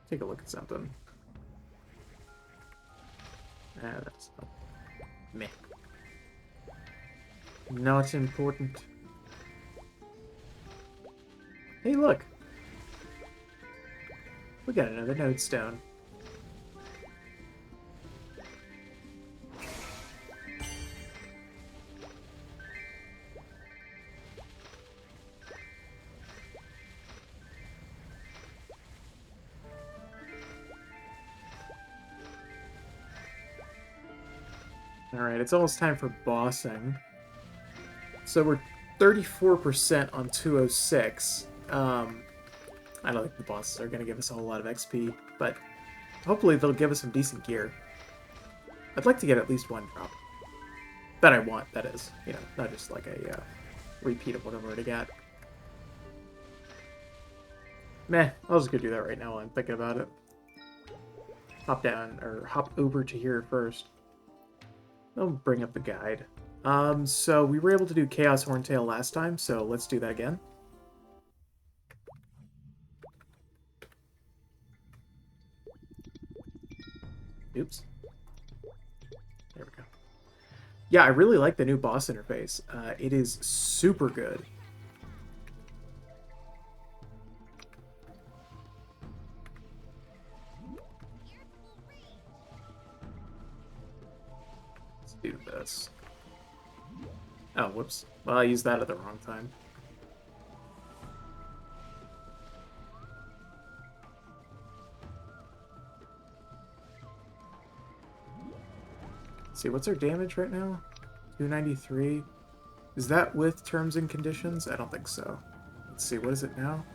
take a look at something. That's meh. Not important. Hey, look! We got another node stone. Alright, it's almost time for bossing. So we're 34% on 206. I don't think the bosses are going to give us a whole lot of XP, but hopefully they'll give us some decent gear. I'd like to get at least one drop. That I want, that is. You know, not just like a repeat of what I've already got. Meh, I'll just go do that right now while I'm thinking about it. Hop down, or hop over to here first. I'll bring up the guide. So we were able to do Chaos Horntail last time, so let's do that again. Oops. There we go. Yeah, I really like the new boss interface. It is super good. Let's do this. Oh, whoops. Well, I used that at the wrong time. Let's see, what's our damage right now? 293. Is that with terms and conditions? I don't think so. Let's see, what is it now?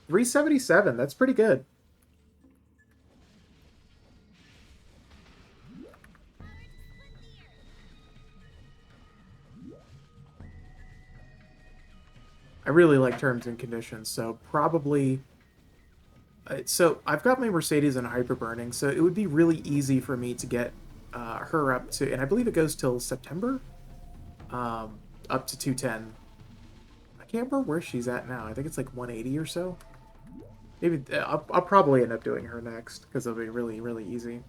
377. That's pretty good. I really like terms and conditions, so probably... so I've got my Mercedes on hyper burning, so it would be really easy for me to get her up to... And I believe it goes till September? Up to 210. I can't remember where she's at now. I think it's like 180 or so. Maybe I'll probably end up doing her next, because it'll be really, really easy.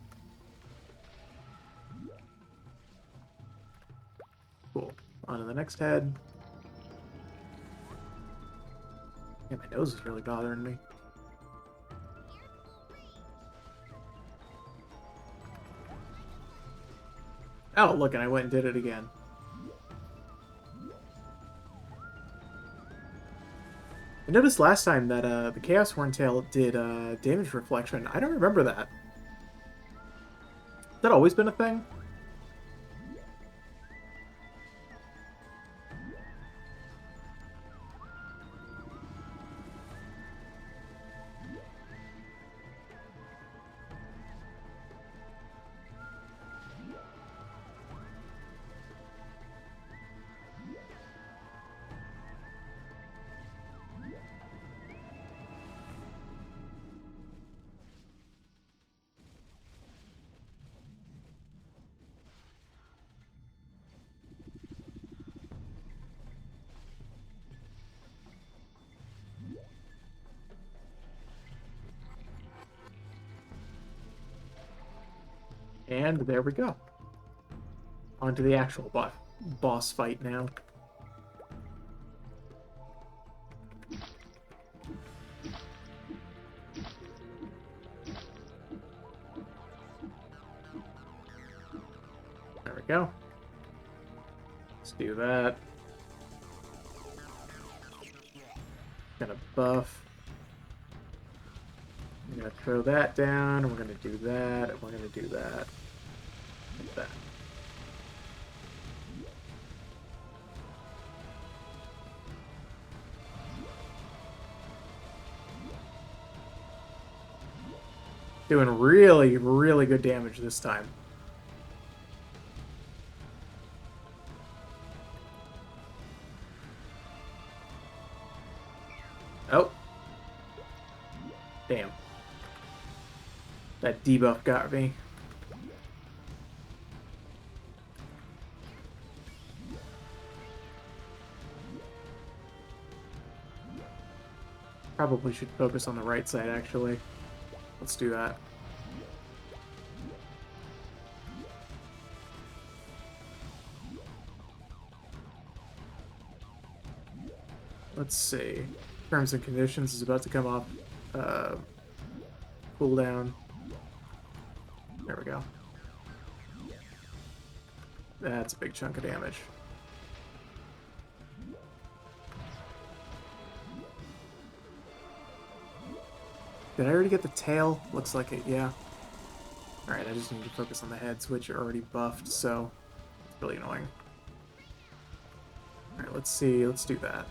Cool. On to the next head. Yeah, my nose is really bothering me. Oh, look, and I went and did it again. I noticed last time that the Chaos Horntail did damage reflection. I don't remember that. Has that always been a thing? And there we go. On to the actual boss fight now. There we go. Let's do that. Gonna buff. I'm gonna throw that down, and we're gonna do that, and we're gonna do that. Like that. Doing really, really good damage this time. Oh. Damn. That debuff got me. Probably should focus on the right side, actually. Let's do that. Let's see. Terms and conditions is about to come off. Cooldown. There we go. That's a big chunk of damage. Did I already get the tail? Looks like it, yeah. Alright, I just need to focus on the heads, which are already buffed, so it's really annoying. Alright, let's see. Let's do that.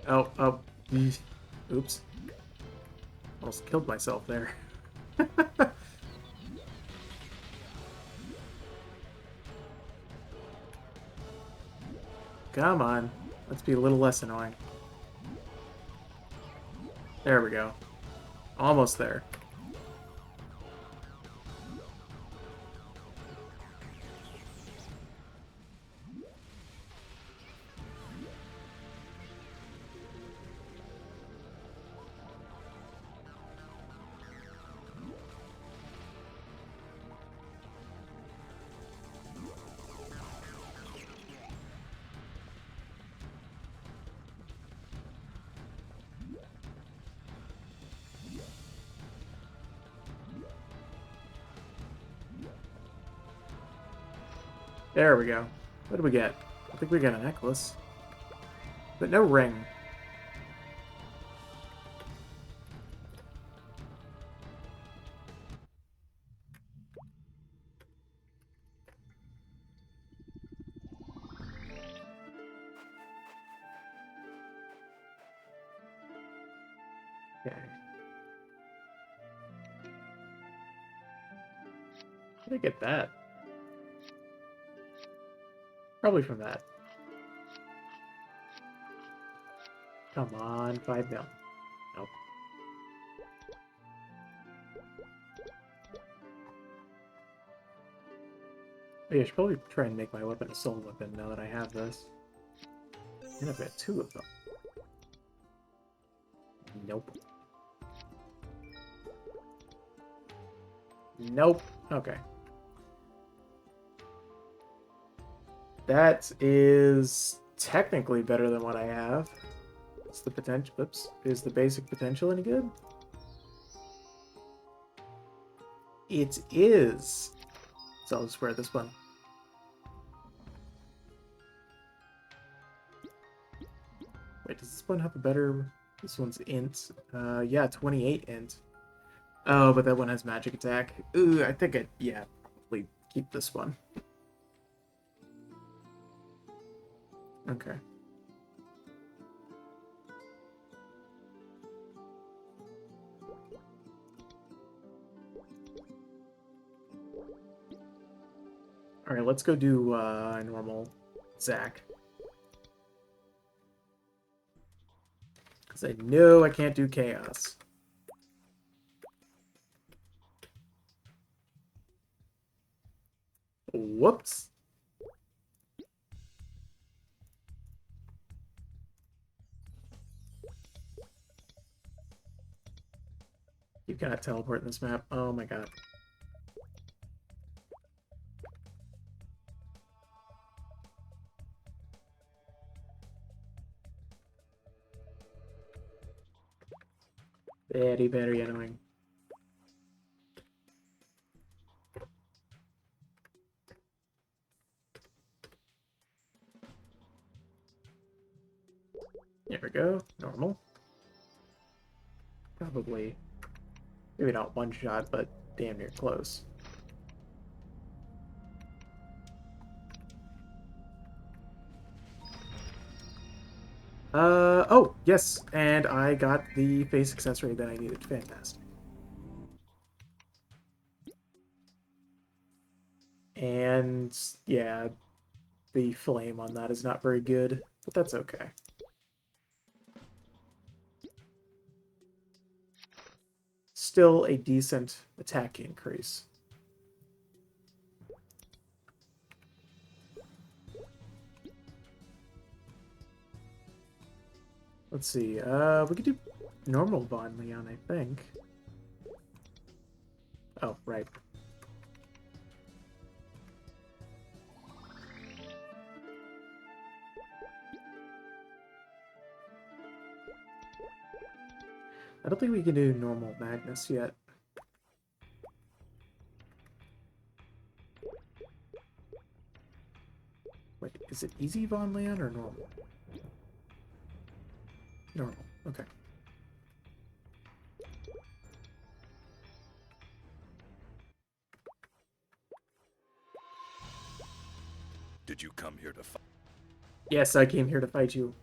Oh. Oops. Almost killed myself there. Come on. Let's be a little less annoying. There we go. Almost there. There we go. What do we get? I think we got a necklace. But no ring. Okay. How did I get that? Probably from that. Come on, 5 mil. Nope. Yeah, I should probably try and make my weapon a soul weapon now that I have this. And I've got 2 of them. Nope. Nope. Okay. That is technically better than what I have. What's the potential? Oops. Is the basic potential any good? It is. So I'll just wear this one. Wait, does this one have a better... This one's int. Yeah, 28 int. Oh, but that one has magic attack. Ooh, I think yeah, probably keep this one. Okay. Alright, let's go do normal Zack. Because I know I can't do Chaos. Whoops. You cannot teleport in this map. Oh my god. Very annoying. There we go. Normal. Probably. Maybe not one shot, but damn near close. Oh, yes, and I got the face accessory that I needed. Fantastic. And, yeah, the flame on that is not very good, but that's okay. still a decent attack increase. Let's see. We could do normal Von Leon, I think. Oh, right. I don't think we can do normal Magnus yet. Wait, is it easy Von Leon or normal? Normal, okay. Did you come here to fight? Yes, I came here to fight you.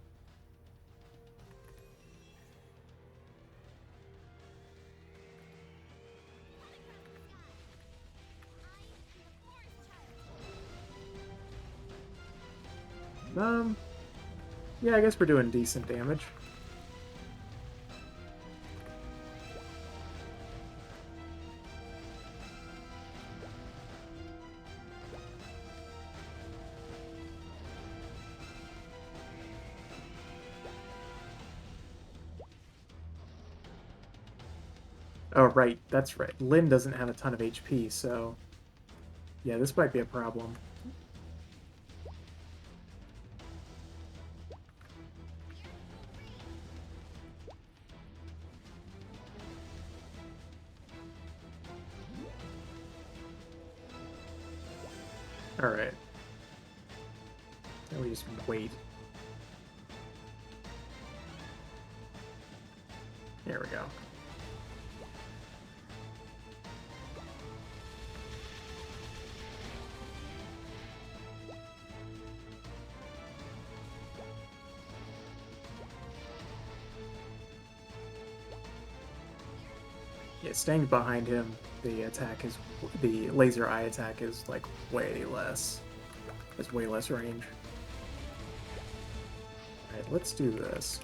Yeah, I guess we're doing decent damage. Oh, right, that's right. Lynn doesn't have a ton of HP, so... Yeah, this might be a problem. Alright. Now we just wait. There we go. Yeah, staying behind him, the laser eye attack is like way less. It's way less range. Alright, let's do this.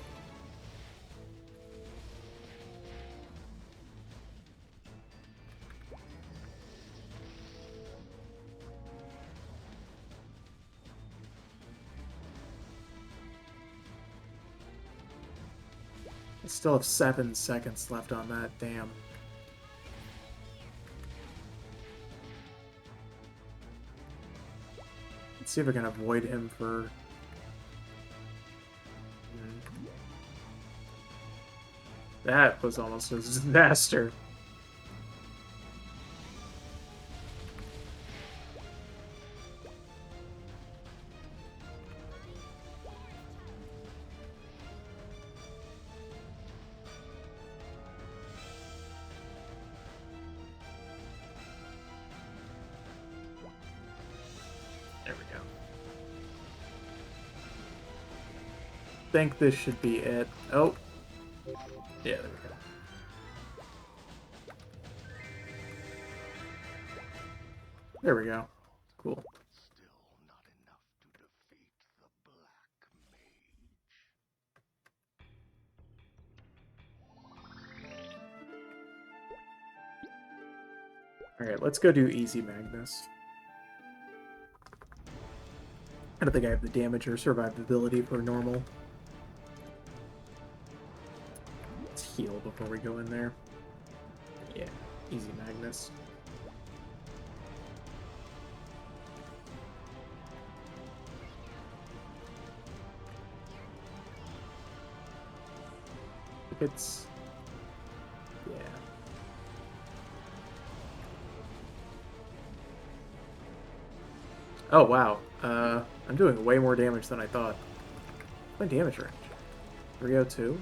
I still have 7 seconds left on that, damn. Let's see if I can avoid him for... That was almost a disaster. There we go. Think this should be it. Oh. Yeah, there we go. There we go. Cool. Still not enough to defeat the Black Mage. Alright, let's go do easy Magnus. I don't think I have the damage or survivability for normal. Let's heal before we go in there. Yeah, easy Magnus. If it's... yeah. Oh, wow. I'm doing way more damage than I thought. My damage range. 302?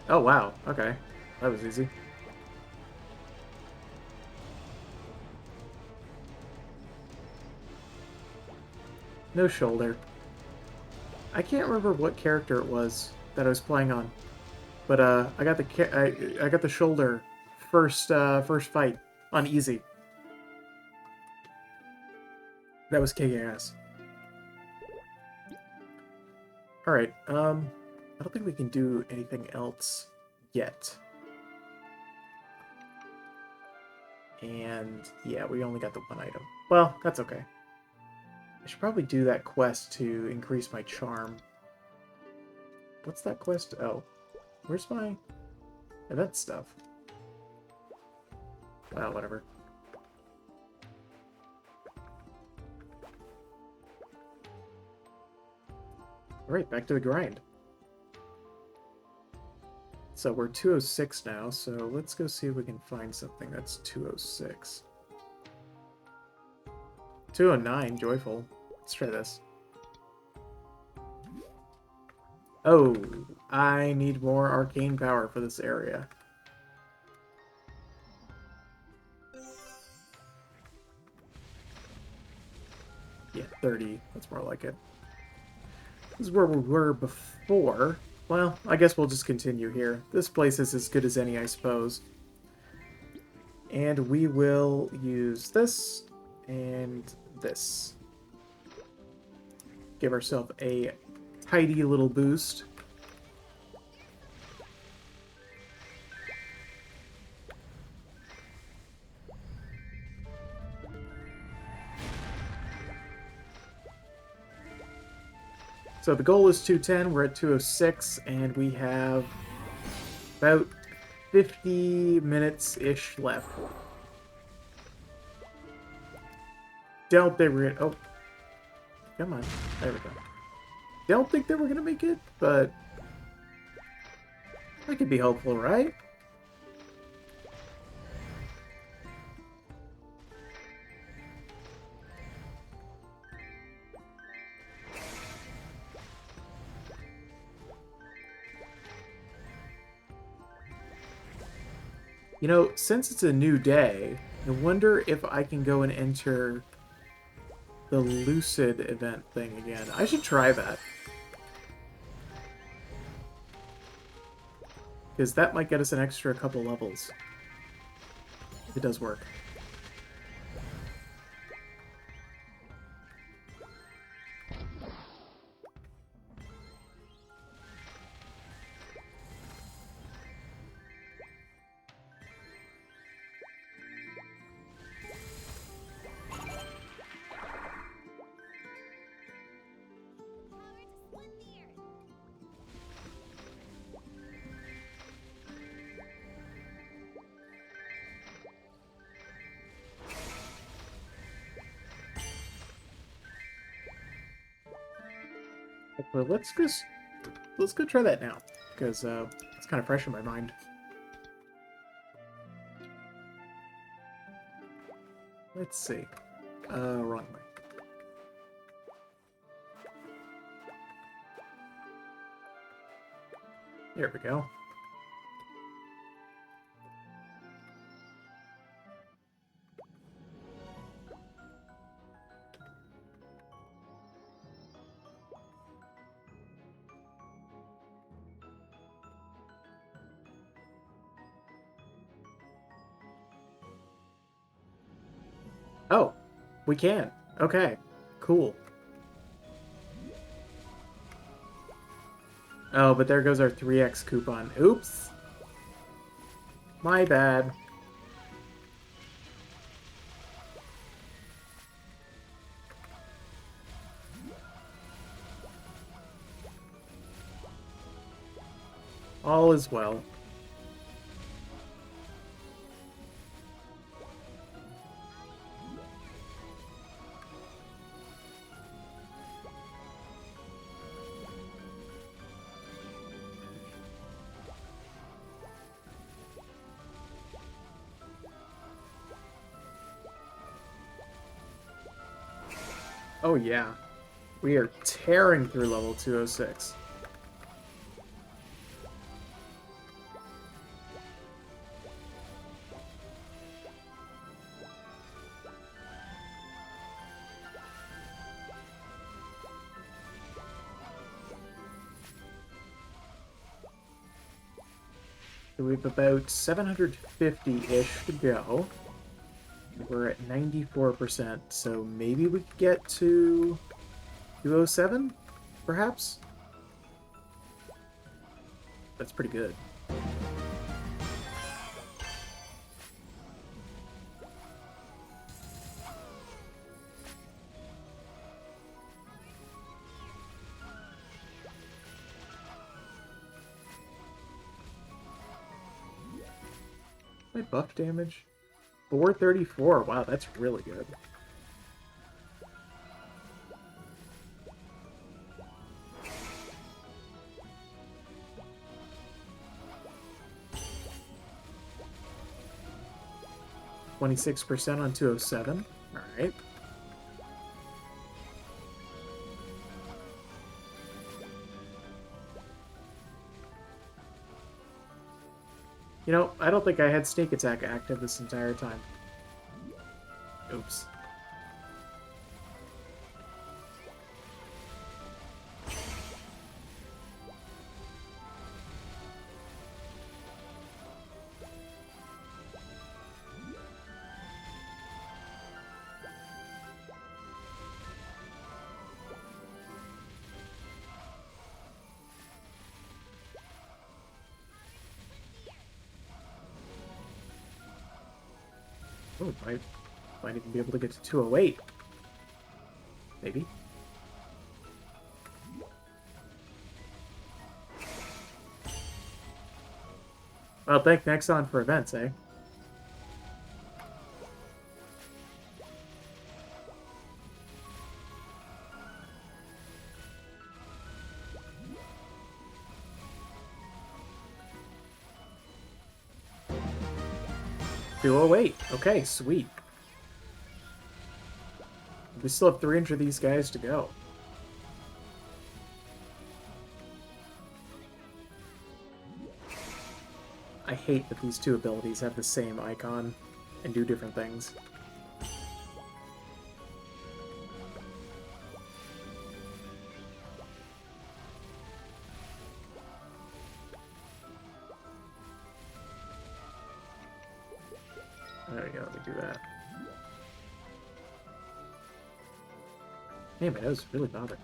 Oh, wow. Okay. That was easy. No shoulder. I can't remember what character it was that I was playing on, but I got the shoulder first fight on easy. That was kick ass. All right. I don't think we can do anything else yet. And yeah, we only got the one item. Well, that's okay. I should probably do that quest to increase my charm. What's that quest? Oh, where's my event stuff? Well, whatever. Alright, back to the grind. So we're 206 now, so let's go see if we can find something that's 206. 209, joyful. Let's try this. Oh, I need more arcane power for this area. Yeah, 30. That's more like it. This is where we were before. Well, I guess we'll just continue here. This place is as good as any, I suppose. And we will use this and this. Give ourselves a tidy little boost. So the goal is 210, we're at 206, and we have about 50 minutes-ish left. Don't think we're gonna... Oh. Come on. There we go. Don't think that we're gonna make it, but... I could be hopeful, right? You know, since it's a new day, I wonder if I can go and enter the Lucid event thing again. I should try that. Because that might get us an extra couple levels. If it does work. Well, let's go try that now, because it's kind of fresh in my mind. Let's see. Wrong way. There we go. Oh, we can. Okay, cool. Oh, but there goes our 3x coupon. Oops. My bad. All is well. Oh yeah. We are tearing through level 206. So we have about 750-ish to go. We're at 94%, so maybe we could get to 207, perhaps? That's pretty good. My buff damage? 434. Wow, that's really good. %26 on 207. All right. You know, I don't think I had Sneak Attack active this entire time. Oops. Oh, might even be able to get to 208. Maybe. Well, thank Nexon for events, eh? Oh wait. Okay, sweet. We still have 300 of these guys to go. I hate that these two abilities have the same icon and do different things. There we go, let me do that. Man, my nose is really bothering.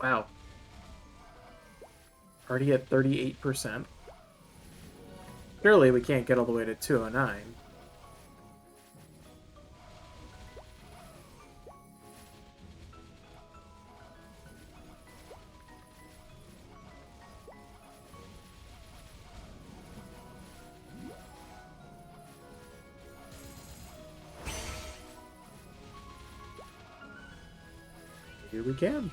Wow. Already at 38%. Surely we can't get all the way to 209. Here we can.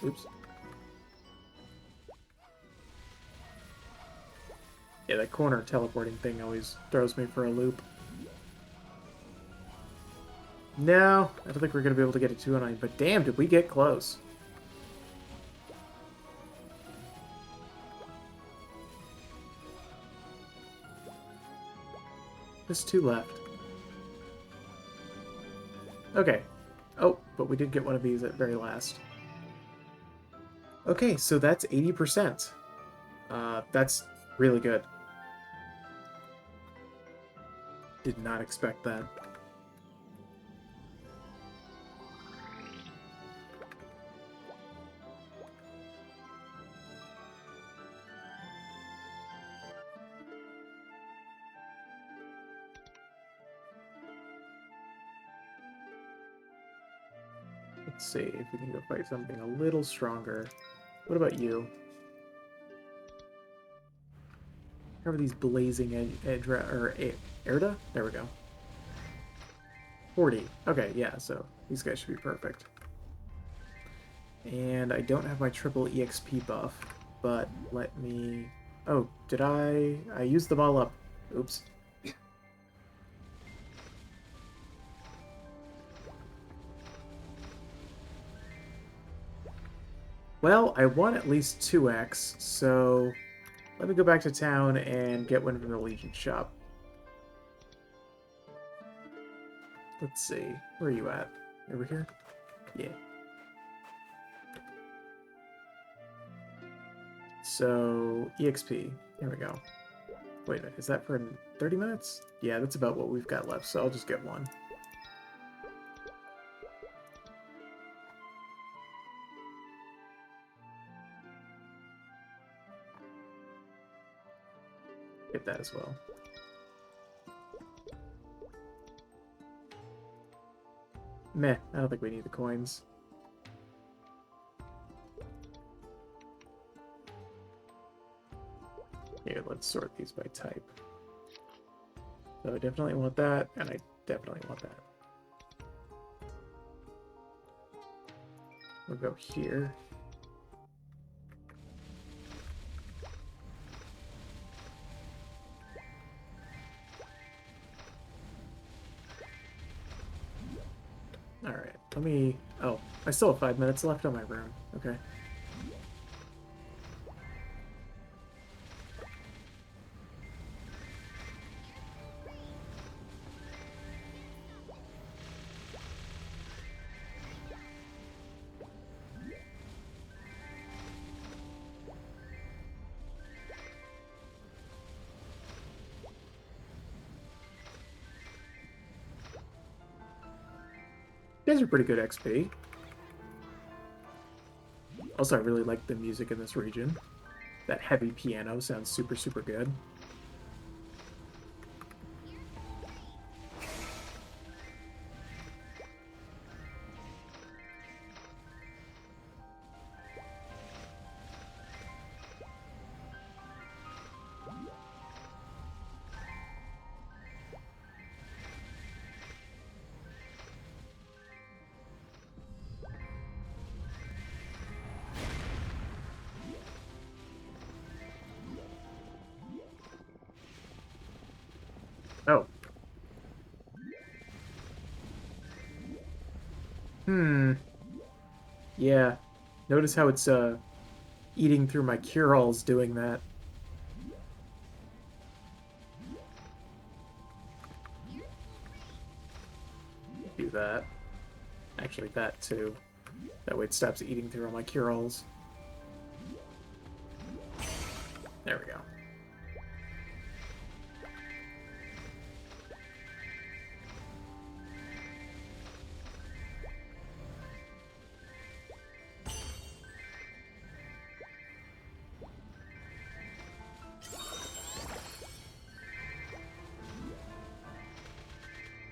Oops. Yeah, that corner teleporting thing always throws me for a loop. No, I don't think we're going to be able to get to 209, but damn, did we get close. There's 2 left. Okay. Oh, but we did get one of these at very last. Okay, so that's 80%. That's really good. Did not expect that. Let's see if we can go fight something a little stronger. What about you? How are these blazing Erda? There we go. 40. Okay, yeah, so these guys should be perfect. And I don't have my triple EXP buff, but let me... Oh, did I used them all up. Oops. Well, I won at least 2x, so let me go back to town and get one from the Legion shop. Let's see. Where are you at? Over here? Yeah. So, EXP. Here we go. Wait a minute, is that for 30 minutes? Yeah, that's about what we've got left, so I'll just get one. Get that as well. Meh, I don't think we need the coins. Here, let's sort these by type. So I definitely want that, and I definitely want that. We'll go here. Alright, let me... Oh, I still have 5 minutes left on my room. Okay. You guys are pretty good XP. Also, I really like the music in this region. That heavy piano sounds super, super good. Oh. Yeah. Notice how it's, eating through my cure-alls doing that. Do that. Actually, that too. That way it stops eating through all my cure-alls. There we go.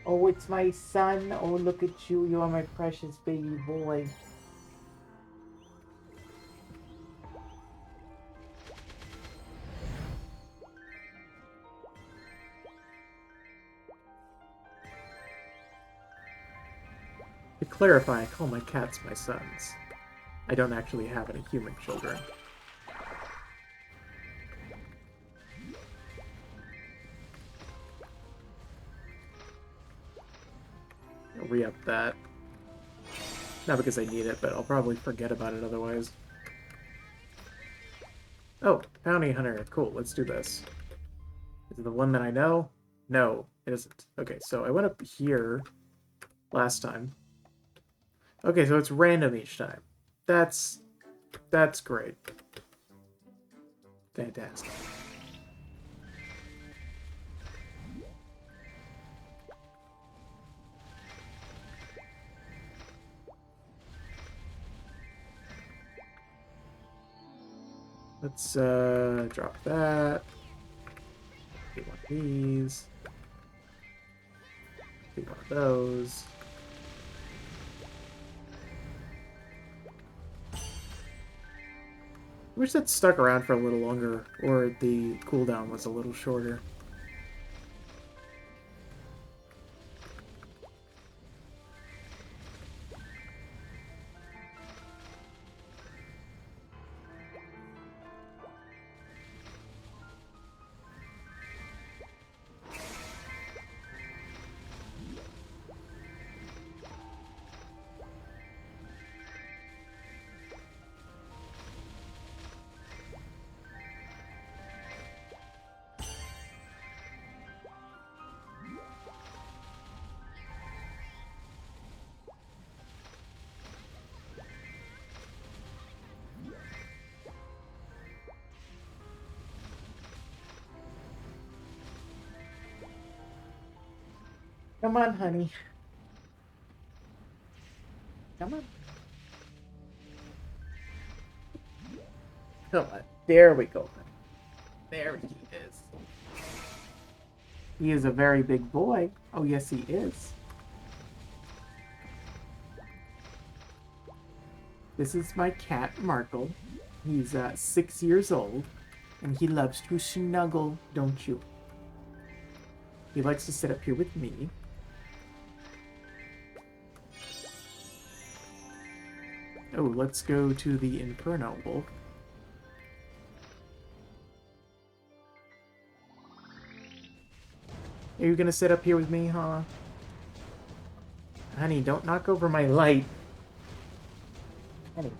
Oh, it's my son. Oh, look at you. You are my precious baby boy. To clarify, I call my cats my sons. I don't actually have any human children. I'll re-up that. Not because I need it, but I'll probably forget about it otherwise. Oh, bounty hunter. Cool, let's do this. Is it the one that I know? No, it isn't. Okay, so I went up here last time. Okay, so it's random each time. That's great. Fantastic. Let's drop that. Do one of these. Do one of those. I wish that stuck around for a little longer, or the cooldown was a little shorter. Come on, honey. Come on. Come on. There we go. There he is. He is a very big boy. Oh, yes, he is. This is my cat, Markle. He's 6 years old, and he loves to snuggle, don't you? He likes to sit up here with me. Oh, let's go to the Inferno Wolf. Are you gonna sit up here with me, huh? Honey, don't knock over my light. Honey.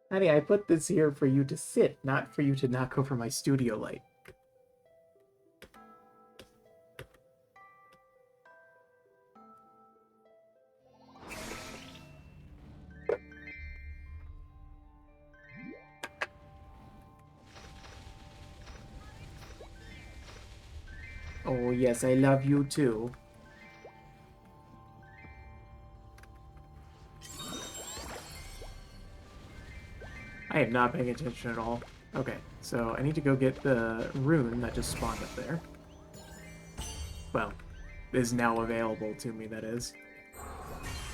Honey, I put this here for you to sit, not for you to knock over my studio light. Oh, yes, I love you too. I am not paying attention at all. Okay, so I need to go get the rune that just spawned up there. Well, is now available to me, that is.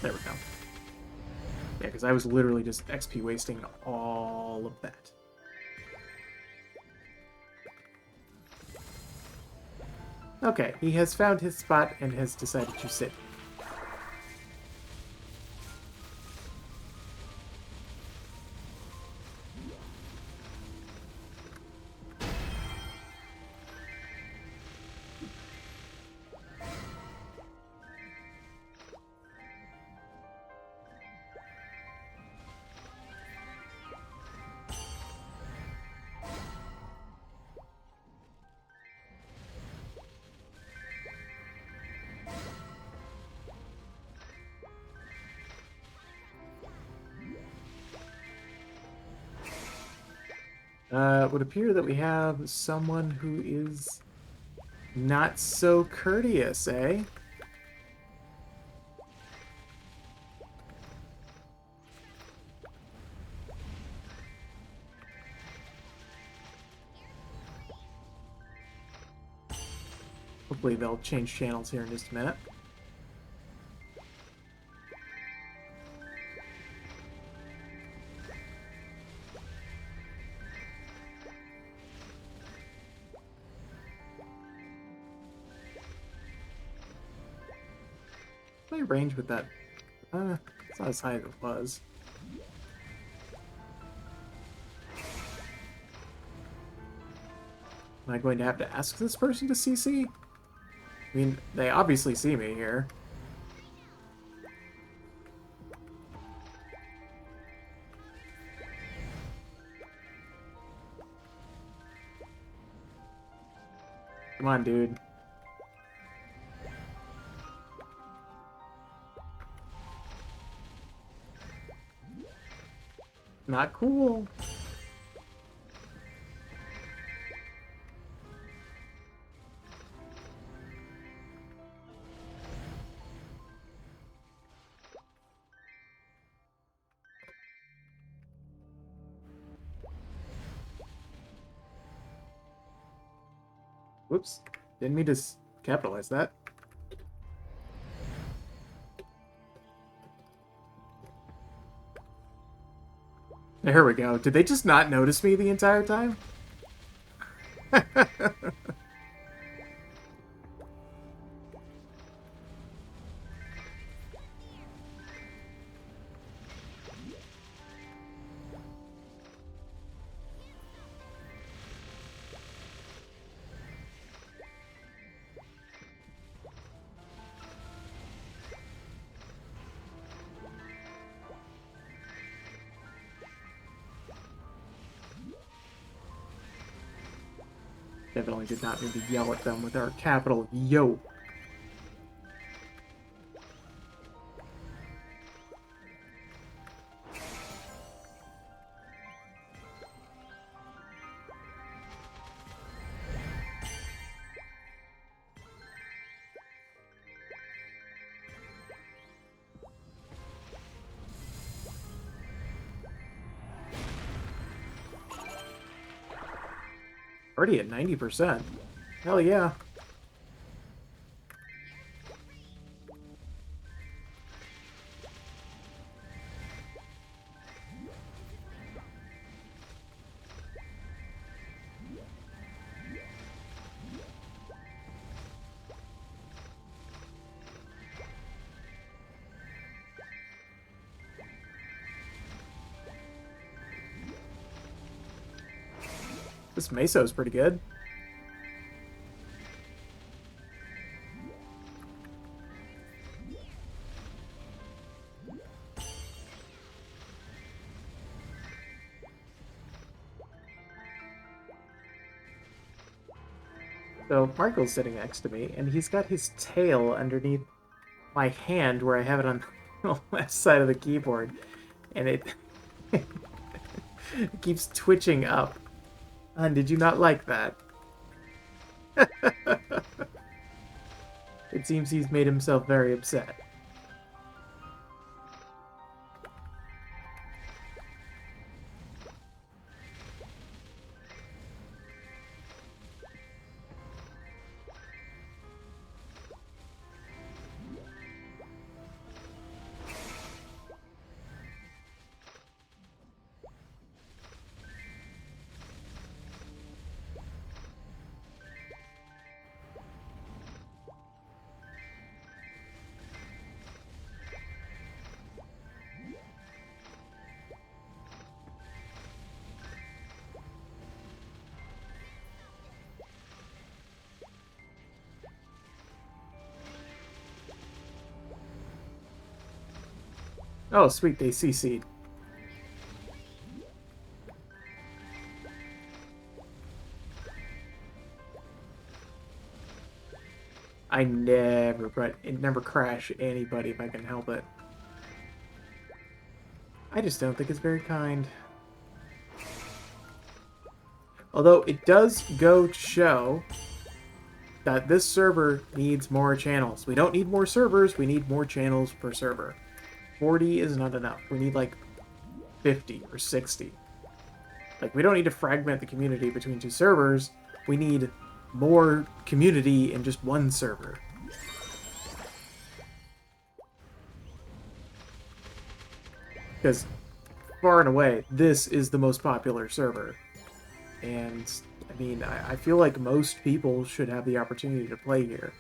There we go. Yeah, because I was literally just XP wasting all of that. Okay, he has found his spot and has decided to sit. It would appear that we have someone who is not so courteous, eh? Hopefully they'll change channels here in just a minute. My range with that, it's not as high as it was. Am I going to have to ask this person to CC? I mean, they obviously see me here. Come on, dude. Not cool. Whoops. Didn't mean to capitalize that. There we go. Did they just not notice me the entire time? Definitely did not need to yell at them with our capital Yo. Already at 90%. Hell yeah. This Meso's pretty good. So Michael's sitting next to me, and he's got his tail underneath my hand where I have it on the left side of the keyboard, and it, it keeps twitching up. And did you not like that? It seems he's made himself very upset. Oh, sweet, they CC'd. I never crash anybody if I can help it. I just don't think it's very kind. Although it does go to show that this server needs more channels. We don't need more servers, we need more channels per server. 40 is not enough. We need like 50 or 60. Like, we don't need to fragment the community between two servers. We need more community in just one server. Because, far and away, this is the most popular server. And, I mean, I feel like most people should have the opportunity to play here.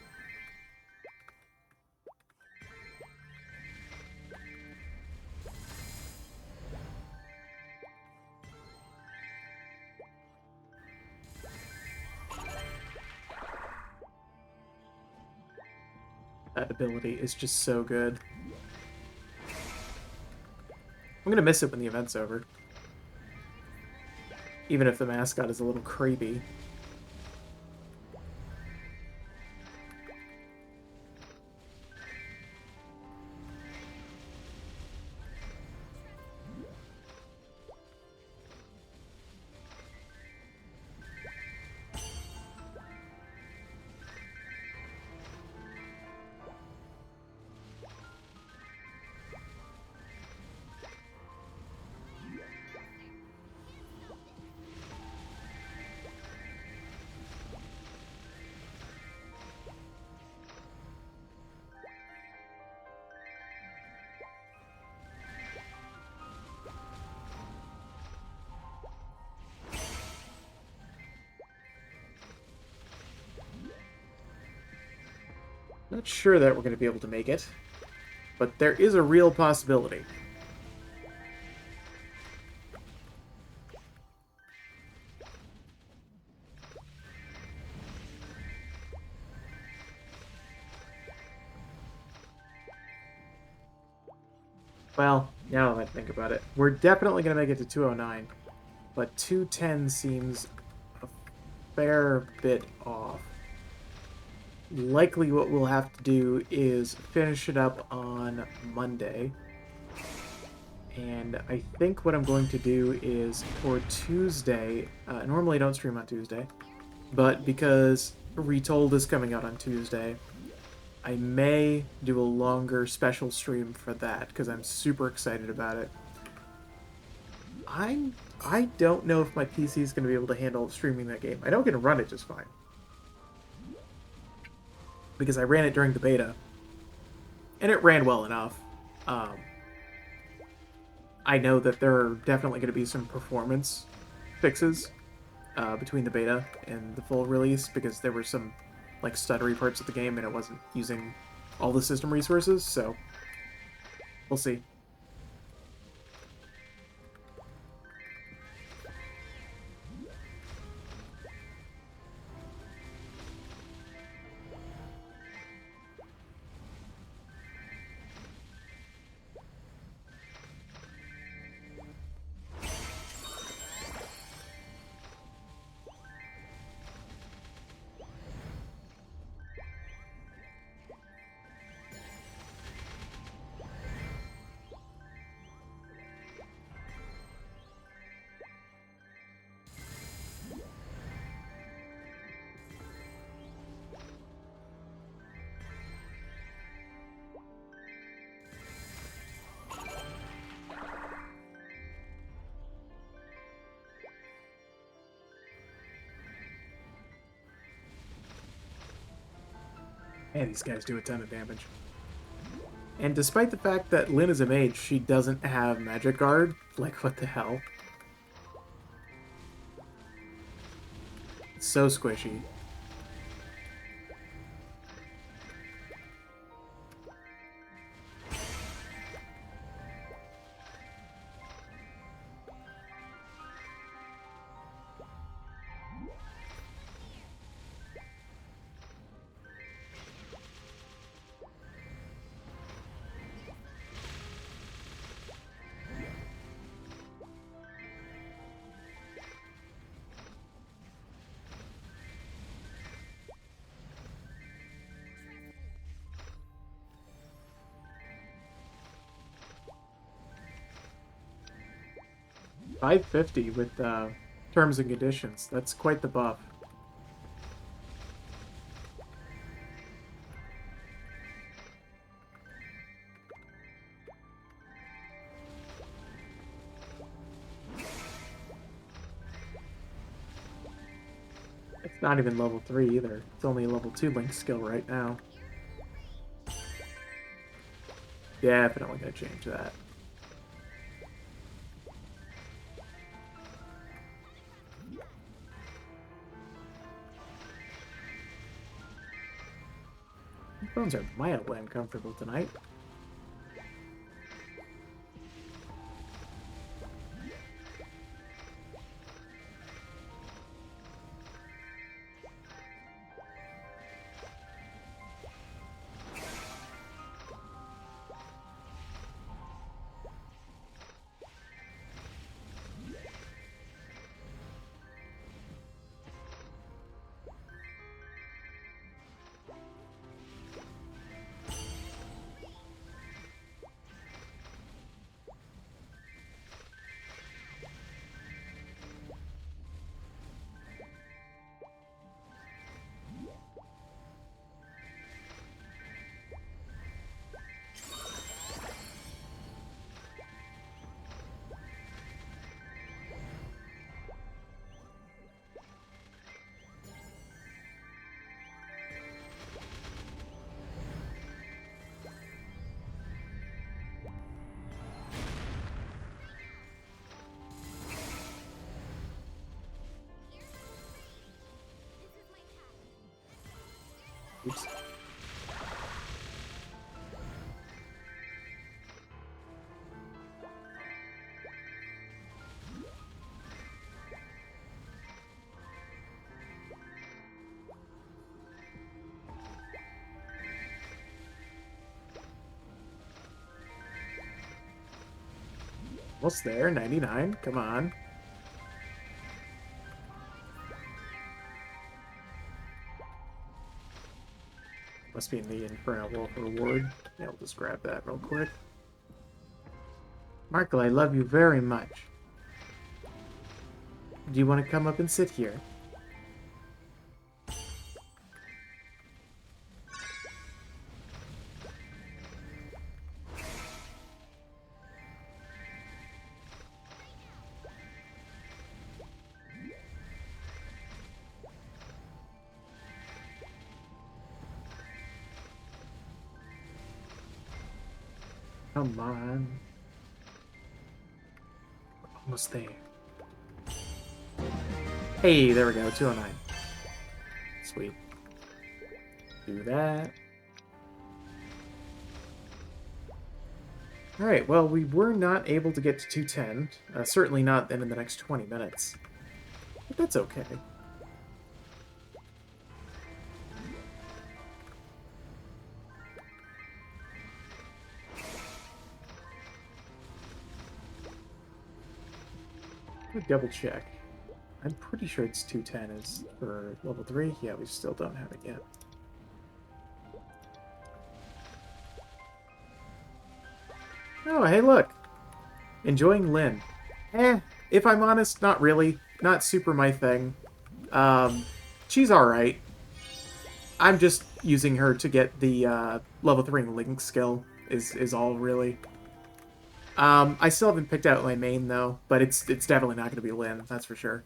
That ability is just so good. I'm gonna miss it when the event's over. Even if the mascot is a little creepy. Not sure that we're going to be able to make it, but there is a real possibility. Well, now that I think about it, we're definitely going to make it to 209, but 210 seems a fair bit off. Likely what we'll have to do is finish it up on Monday. And I think what I'm going to do is for Tuesday, normally I don't stream on Tuesday, but because Retold is coming out on Tuesday, I may do a longer special stream for that because I'm super excited about it. I'm I don't know if my PC is going to be able to handle streaming that game. I know it can run it just fine. Because I ran it during the beta. And it ran well enough. Um, I know that there are definitely going to be some performance fixes between the beta and the full release, because there were some like stuttery parts of the game and it wasn't using all the system resources, so we'll see. Man, these guys do a ton of damage. And despite the fact that Lynn is a mage, she doesn't have Magic Guard. Like, what the hell? It's so squishy. $550 with terms and conditions. That's quite the buff. It's not even level 3 either. It's only a level 2 Link skill right now. Definitely gonna change that. These bones are mildly uncomfortable tonight. Oops. Almost there, 99. Come on. Must be in the Infernal Wolf reward. Yeah, I'll just grab that real quick. Markle, I love you very much. Do you want to come up and sit here? Come on. We're almost there. Hey, there we go, 209. Sweet. Do that. Alright, well, we were not able to get to 210. Certainly not in the next 20 minutes. But that's okay. Let me double check. I'm pretty sure it's 210 is for level 3. Yeah, we still don't have it yet. Oh, hey, look. Enjoying Lynn. If I'm honest, not really. Not super my thing. She's alright. I'm just using her to get the level 3 Link skill, is all, really. I still haven't picked out my main, though, but it's definitely not going to be Lynn, that's for sure.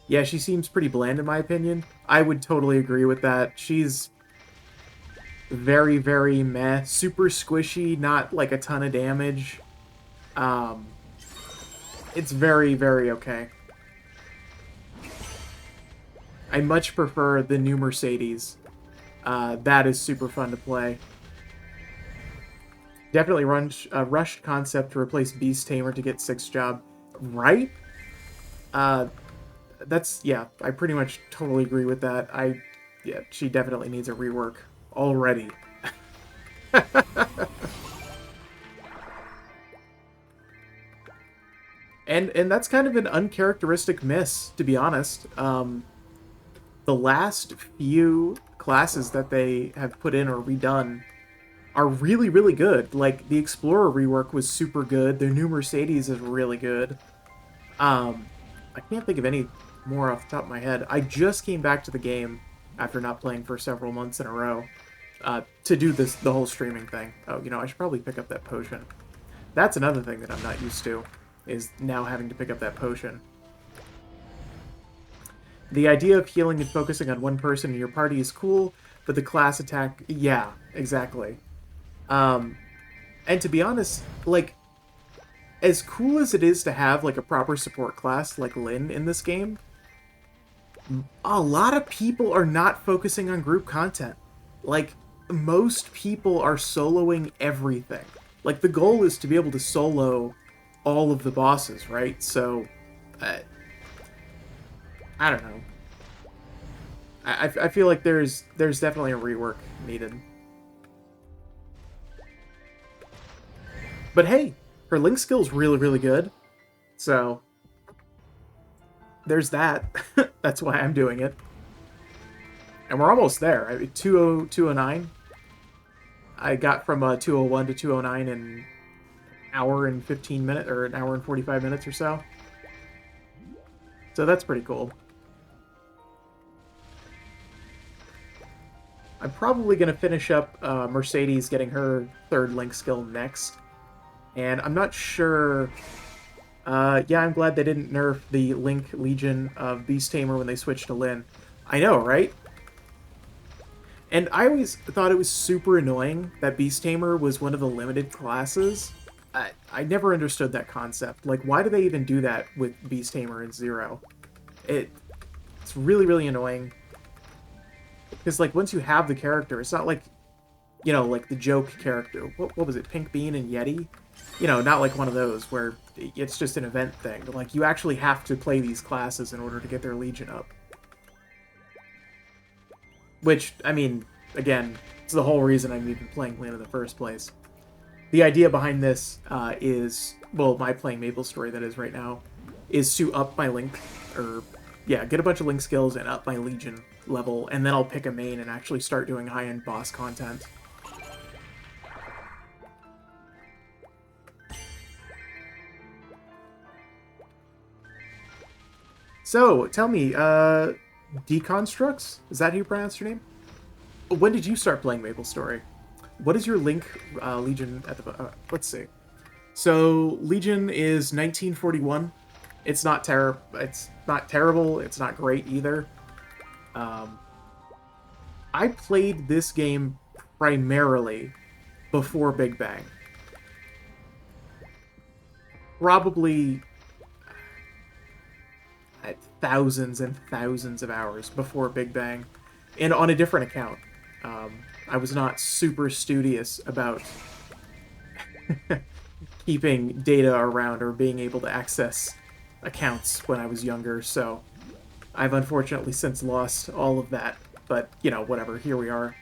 Yeah, she seems pretty bland in my opinion. I would totally agree with that. She's very, very meh. Super squishy, not like a ton of damage. It's very, very okay. I much prefer the new Mercedes. That is super fun to play. Definitely rushed concept to replace Beast Tamer to get 6 job. Right? Yeah, I pretty much totally agree with that. Yeah, she definitely needs a rework already. And that's kind of an uncharacteristic miss, to be honest. The last few classes that they have put in or redone are really, really good. Like, the Explorer rework was super good. Their new Mercedes is really good. I can't think of any more off the top of my head. I just came back to the game after not playing for several months in a row to do the whole streaming thing. Oh, you know, I should probably pick up that potion. That's another thing that I'm not used to, is now having to pick up that potion. The idea of healing and focusing on one person in your party is cool, but the class attack... Yeah, exactly. And to be honest, like, as cool as it is to have, like, a proper support class like Lynn in this game, a lot of people are not focusing on group content. Like, most people are soloing everything. Like, the goal is to be able to solo all of the bosses, right? So, I don't know. I feel like there's definitely a rework needed. But hey, her Link skill's really, really good. So, there's that. That's why I'm doing it. And we're almost there. I mean, 209. I got from 201 to 209 in an hour and 15 minutes, or an hour and 45 minutes or so. So that's pretty cool. I'm probably going to finish up Mercedes getting her 3rd Link skill next. And I'm not sure... yeah, I'm glad they didn't nerf the Link Legion of Beast Tamer when they switched to Lynn. I know, right? And I always thought it was super annoying that Beast Tamer was one of the limited classes. I never understood that concept. Like, why do they even do that with Beast Tamer and Zero? It's really, really annoying. Because, like, once you have the character, it's not like, you know, like the joke character. What was it? Pink Bean and Yeti? You know, not like one of those where it's just an event thing. But, like, you actually have to play these classes in order to get their Legion up. Which, I mean, again, it's the whole reason I'm even playing Lynn in the first place. The idea behind this is, well, my playing MapleStory, that is right now, is to up my Link, or, yeah, get a bunch of Link skills and up my Legion level, and then I'll pick a main and actually start doing high-end boss content. So, tell me, Deconstructs? Is that how you pronounce your name? When did you start playing MapleStory? What is your Link Legion at the... let's see. So, Legion is 1941. It's not terrible. It's not great either. I played this game primarily before Big Bang. Probably thousands and thousands of hours before Big Bang, and on a different account. I was not super studious about keeping data around or being able to access accounts when I was younger, so I've unfortunately since lost all of that. But, you know, whatever, here we are.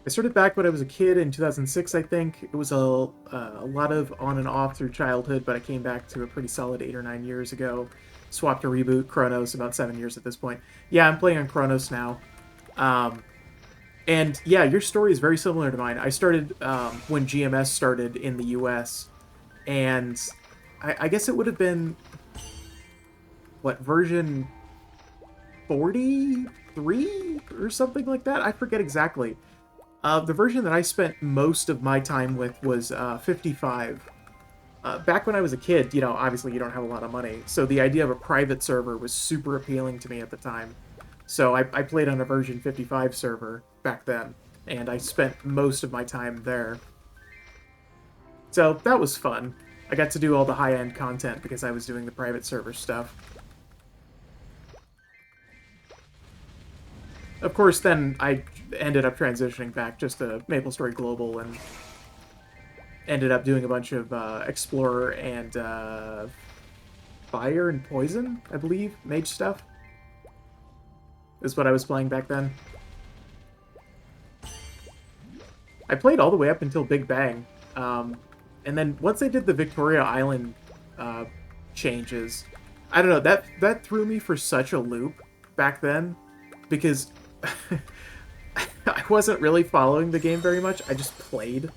I started back when I was a kid in 2006, I think. It was a lot of on and off through childhood, but I came back to a pretty solid 8 or 9 years ago. Swapped to Reboot, Chronos, about 7 years at this point. Yeah, I'm playing on Chronos now. And yeah, your story is very similar to mine. I started when GMS started in the US, and I guess it would have been, what, version 43 or something like that? I forget exactly. The version that I spent most of my time with was 55. Back when I was a kid, you know, obviously you don't have a lot of money, so the idea of a private server was super appealing to me at the time. So I played on a version 55 server back then, and I spent most of my time there. So that was fun. I got to do all the high-end content because I was doing the private server stuff. Of course, then I ended up transitioning back just to MapleStory Global and ended up doing a bunch of Explorer and Fire and Poison, I believe, mage stuff. Is what I was playing back then. I played all the way up until Big Bang. And then once they did the Victoria Island changes, I don't know, that threw me for such a loop back then, because I wasn't really following the game very much. I just played.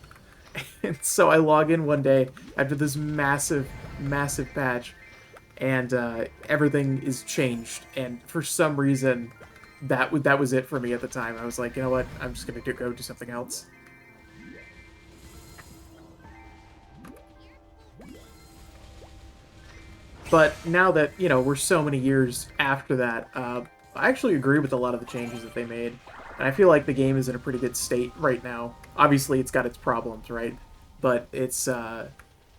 And so I log in one day after this massive, massive patch, and everything is changed. And for some reason, that was it for me at the time. I was like, you know what? I'm just going to go do something else. But now that, you know, we're so many years after that, I actually agree with a lot of the changes that they made. And I feel like the game is in a pretty good state right now. Obviously, it's got its problems, right? But it's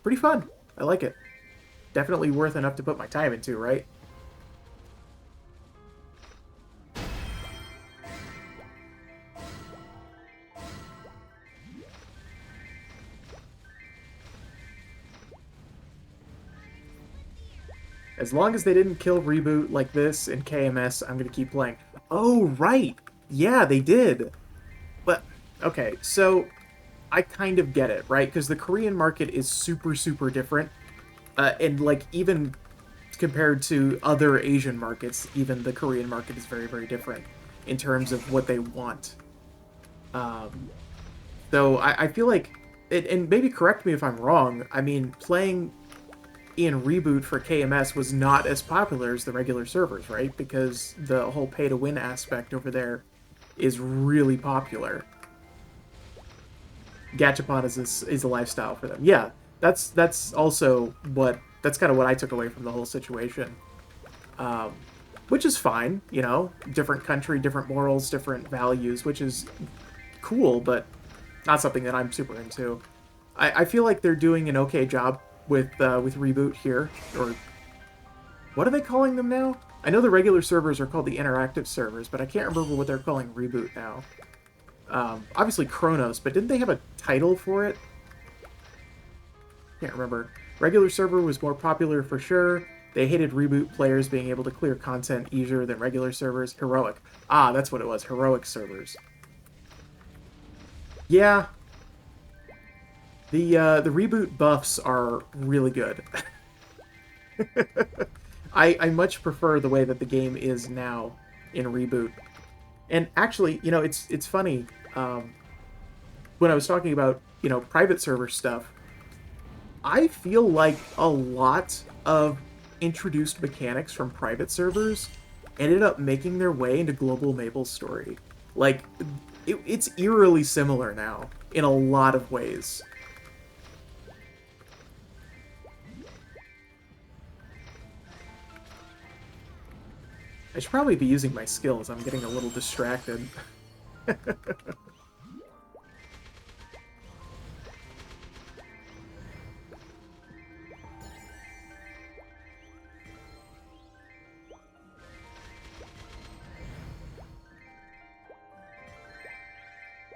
pretty fun. I like it. Definitely worth enough to put my time into, right? As long as they didn't kill Reboot like this in KMS, I'm going to keep playing. Oh, right! Yeah, they did! But, okay, so I kind of get it, right? Because the Korean market is super, super different. And, like, even compared to other Asian markets, even the Korean market is very, very different in terms of what they want. So I feel like, and maybe correct me if I'm wrong, I mean, playing in Reboot for KMS was not as popular as the regular servers, right? Because the whole pay-to-win aspect over there is really popular. Gachapon is a lifestyle for them. Yeah, that's also that's kind of what I took away from the whole situation. Which is fine, you know, different country, different morals, different values, which is cool, but not something that I'm super into. I feel like they're doing an okay job with Reboot here, or what are they calling them now? I know the regular servers are called the interactive servers, but I can't remember what they're calling Reboot now. Obviously Chronos, but didn't they have a title for it? Can't remember. Regular server was more popular for sure. They hated Reboot players being able to clear content easier than regular servers. Heroic. Ah, that's what it was. Heroic servers. Yeah. The Reboot buffs are really good. I much prefer the way that the game is now in Reboot. And actually, you know, it's funny. When I was talking about, you know, private server stuff, I feel like a lot of introduced mechanics from private servers ended up making their way into global MapleStory. Like, it's eerily similar now. in a lot of ways. I should probably be using my skills. I'm getting a little distracted.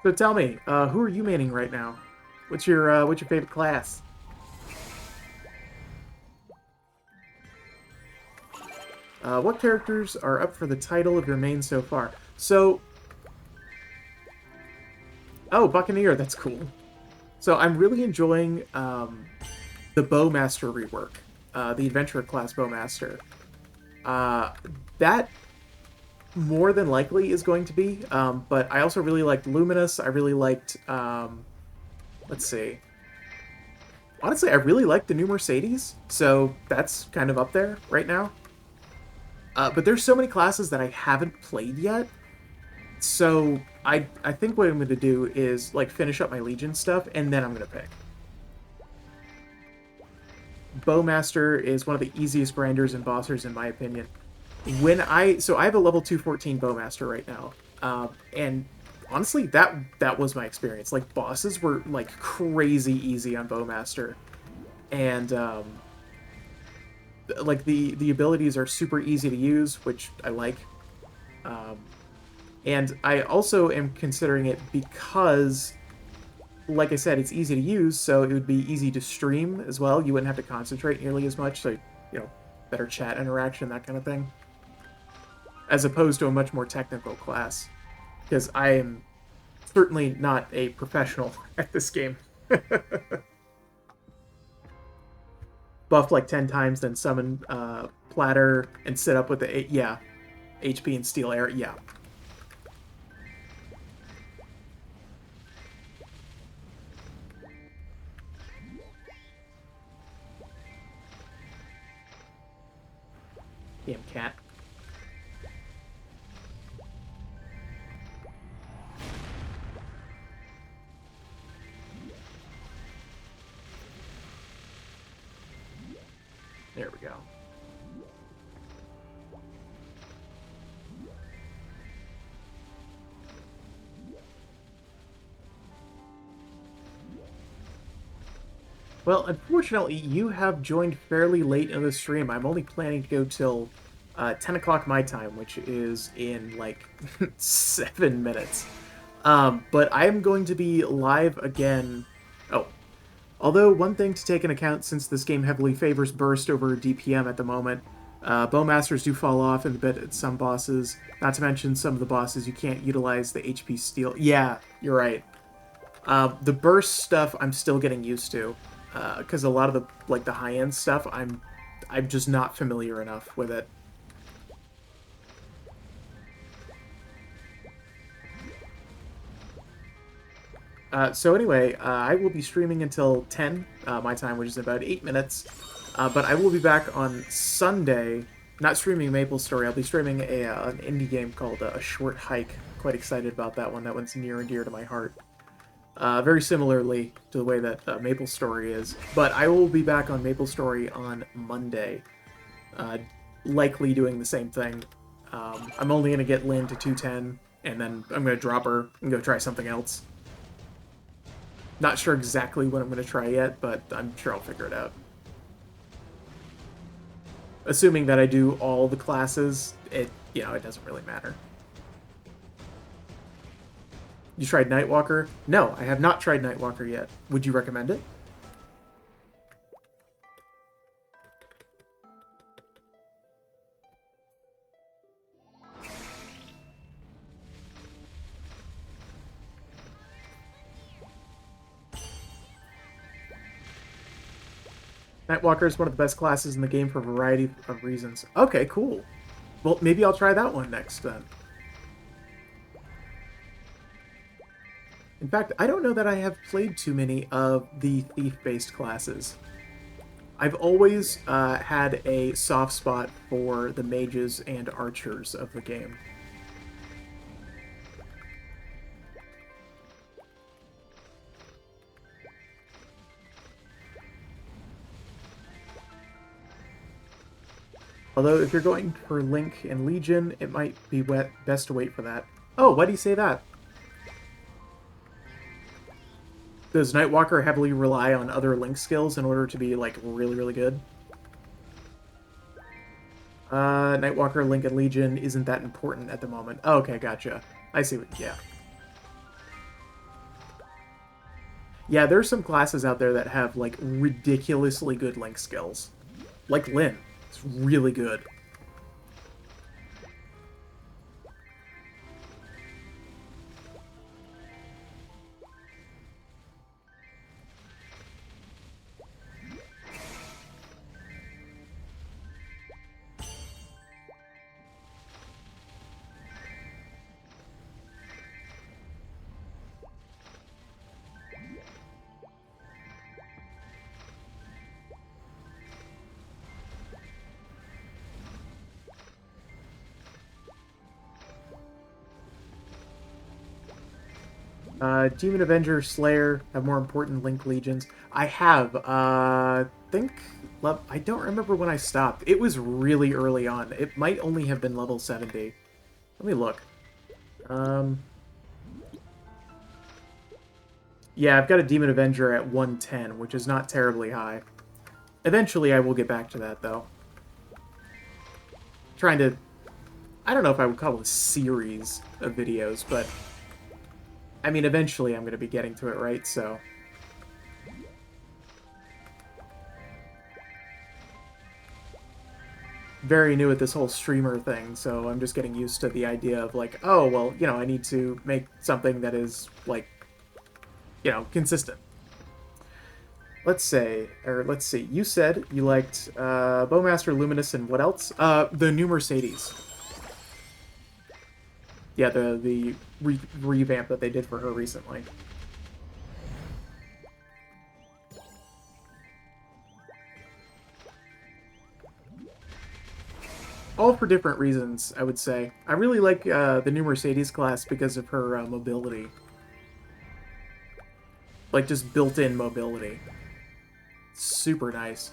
So tell me, who are you maining right now? What's your favorite class? What characters are up for the title of your main so far? So, oh, Buccaneer, that's cool. So I'm really enjoying the Bowmaster rework, the Adventurer class Bowmaster. That more than likely is going to be, but I also really liked Luminous. I really liked, let's see. Honestly, I really liked the new Mercedes, so that's kind of up there right now. But there's so many classes that I haven't played yet, so I think what I'm going to do is like finish up my Legion stuff, and then I'm going to pick. Bowmaster is one of the easiest grinders and bossers in my opinion. So I have a level 214 Bowmaster right now, and honestly, that was my experience. Like bosses were like crazy easy on Bowmaster, and like the abilities are super easy to use, which I like. And I also am considering it because, like I said, it's easy to use, so it would be easy to stream as well. You wouldn't have to concentrate nearly as much, so, you know, better chat interaction, that kind of thing. As opposed to a much more technical class. Because I am certainly not a professional at this game. Buff like 10 times, then summon Platter and sit up with the, yeah, HP and Steel Air, yeah. Damn cat. There we go. Well, unfortunately, you have joined fairly late in the stream. I'm only planning to go till 10 o'clock my time, which is in like 7 minutes. But I'm going to be live again. Oh, although one thing to take into account since this game heavily favors burst over DPM at the moment, Bowmasters do fall off in a bit at some bosses. Not to mention some of the bosses you can't utilize the HP steal. Yeah, you're right. The burst stuff I'm still getting used to. Because a lot of the high-end stuff, I'm just not familiar enough with it. So anyway, I will be streaming until 10 my time, which is about 8 minutes. But I will be back on Sunday, not streaming MapleStory. I'll be streaming an indie game called A Short Hike. Quite excited about that one. That one's near and dear to my heart. Very similarly to the way that MapleStory is. But I will be back on MapleStory on Monday, likely doing the same thing. I'm only going to get Lynn to 210, and then I'm going to drop her and go try something else. Not sure exactly what I'm going to try yet, but I'm sure I'll figure it out. Assuming that I do all the classes, it doesn't really matter. You tried Nightwalker? No, I have not tried Nightwalker yet. Would you recommend it? Nightwalker is one of the best classes in the game for a variety of reasons. Okay, cool. Well, maybe I'll try that one next then. In fact, I don't know that I have played too many of the thief-based classes. I've always had a soft spot for the mages and archers of the game. Although, if you're going for Link and Legion, it might be best to wait for that. Oh, why do you say that? Does Nightwalker heavily rely on other Link skills in order to be, like, really, really good? Nightwalker, Link, and Legion isn't that important at the moment. Oh, okay, gotcha. I see what... yeah. Yeah, there's some classes out there that have, like, ridiculously good Link skills. Like Lynn. It's really good. Demon Avenger, Slayer have more important Link Legions. I have, think... I don't remember when I stopped. It was really early on. It might only have been level 70. Let me look. Yeah, I've got a Demon Avenger at 110, which is not terribly high. Eventually, I will get back to that, though. Trying to... I don't know if I would call it a series of videos, but... I mean, eventually I'm going to be getting to it, right? So... very new at this whole streamer thing, so I'm just getting used to the idea of, like, oh, well, you know, I need to make something that is, like, you know, consistent. Let's see. You said you liked Bowmaster, Luminous, and what else? The new Mercedes. Yeah, the revamp that they did for her recently. All for different reasons, I would say. I really like the new Mercedes class because of her mobility. Like, just built-in mobility. Super nice.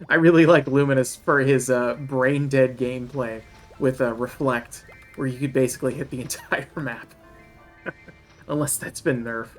I really like Luminous for his brain-dead gameplay with Reflect, where you could basically hit the entire map. Unless that's been nerfed.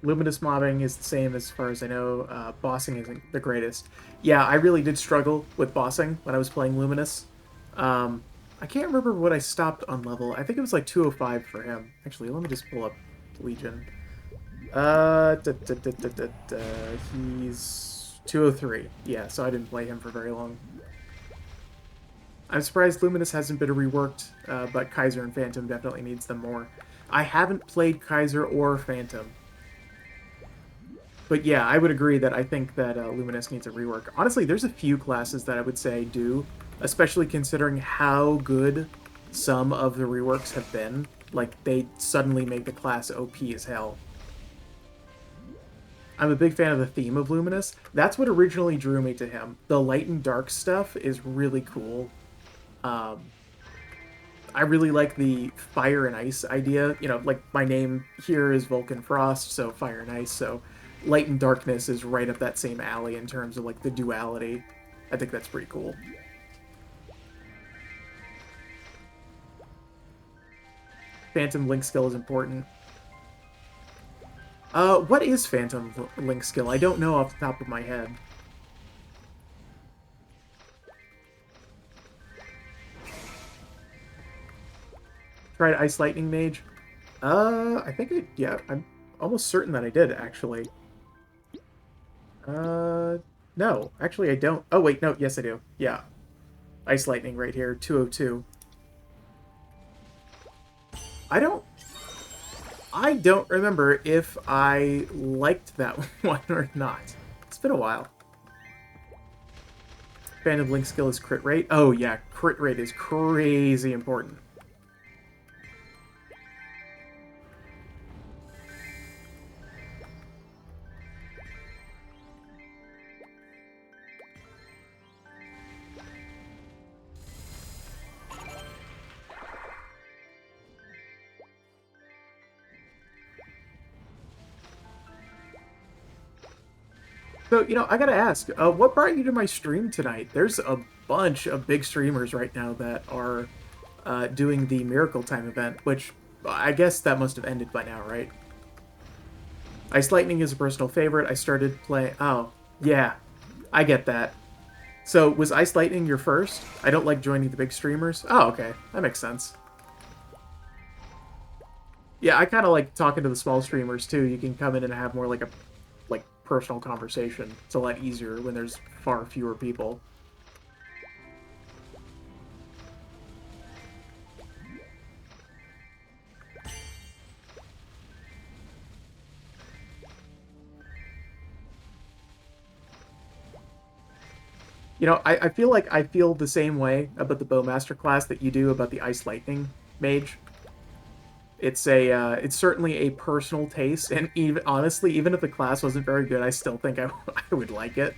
Luminous mobbing is the same as far as I know. Bossing isn't the greatest. Yeah, I really did struggle with bossing when I was playing Luminous. I can't remember what I stopped on level. I think it was like 205 for him. Actually, let me just pull up Legion. He's 203. Yeah, so I didn't play him for very long. I'm surprised Luminous hasn't been reworked, but Kaiser and Phantom definitely needs them more. I haven't played Kaiser or Phantom. But yeah, I would agree that I think that Luminous needs a rework. Honestly, there's a few classes that I would say do, especially considering how good some of the reworks have been. Like, they suddenly make the class OP as hell. I'm a big fan of the theme of Luminous. That's what originally drew me to him. The light and dark stuff is really cool. I really like the fire and ice idea. You know, like, my name here is Vulcan Frost, so fire and ice, so... light and darkness is right up that same alley in terms of, like, the duality. I think that's pretty cool. Phantom Link skill is important. What is Phantom Link skill? I don't know off the top of my head. Tried Ice Lightning Mage? I think yeah, I'm almost certain that I did, actually. No. Actually, I don't. Oh, wait, no. Yes, I do. Yeah. Ice Lightning right here. 202. I don't... I don't remember if I liked that one or not. It's been a while. Phantom Link skill is crit rate. Oh yeah, crit rate is crazy important. So, I gotta ask, what brought you to my stream tonight? There's a bunch of big streamers right now that are doing the Miracle Time event, which I guess that must have ended by now, right? Ice Lightning is a personal favorite. I started playing... Oh, yeah, I get that. So, was Ice Lightning your first? I don't like joining the big streamers. Oh, okay. That makes sense. Yeah, I kind of like talking to the small streamers, too. You can come in and have more like a personal conversation. It's a lot easier when there's far fewer people. I feel like I feel the same way about the Bowmaster class that you do about the Ice Lightning Mage. It's certainly a personal taste, and even honestly, even if the class wasn't very good, I still think I would like it.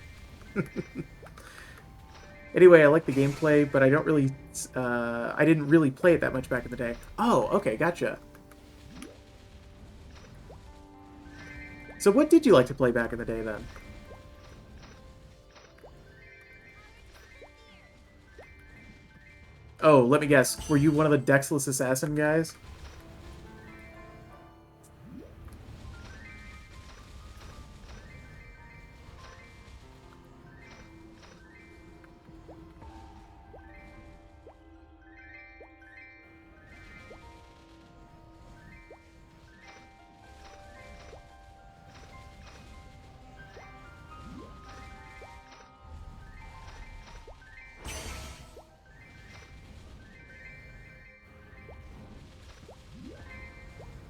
Anyway, I like the gameplay, but I don't really, I didn't really play it that much back in the day. Oh, okay, gotcha. So what did you like to play back in the day, then? Oh, let me guess. Were you one of the Dexless Assassin guys?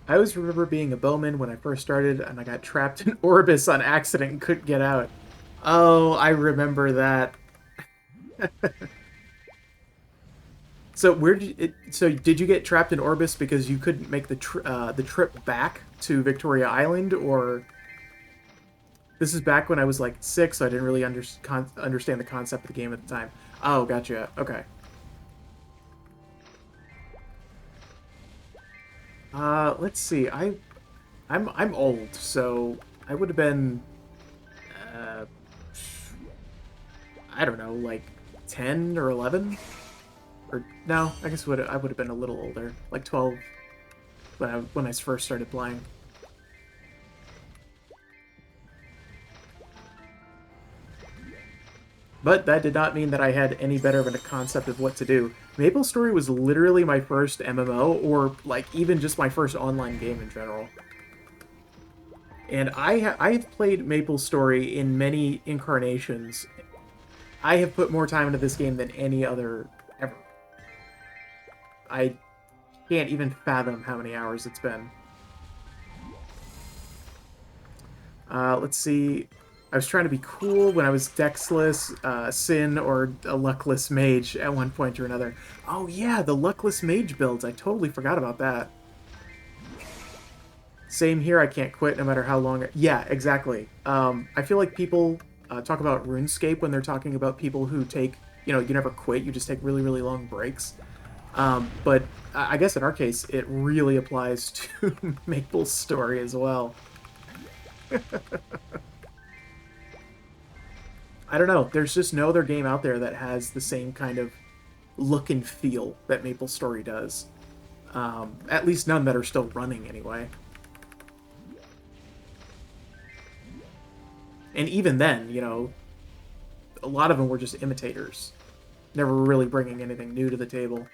I always remember being a bowman when I first started, and I got trapped in Orbis on accident and couldn't get out. Oh, I remember that. So so did you get trapped in Orbis because you couldn't make the trip back to Victoria Island, or this is back when I was like 6, so I didn't really understand the concept of the game at the time. Oh, gotcha. Okay. Let's see. I'm old, so I would have been uh I don't know, like 10 or 11, or no, I guess I would have been a little older, like 12 when I first started playing. But that did not mean that I had any better of a concept of what to do. MapleStory was literally my first MMO, or like even just my first online game in general. And I've played MapleStory in many incarnations. I have put more time into this game than any other ever. I can't even fathom how many hours it's been. Let's see. I was trying to be cool when I was Dexless, Sin, or a Luckless Mage at one point or another. Oh yeah, the Luckless Mage builds. I totally forgot about that. Same here, I can't quit no matter how long... Yeah, exactly. I feel like people talk about RuneScape when they're talking about people who take... you never quit, you just take really, really long breaks. But I guess in our case, it really applies to MapleStory as well. I don't know. There's just no other game out there that has the same kind of look and feel that MapleStory does. At least none that are still running, anyway. And even then, a lot of them were just imitators. Never really bringing anything new to the table.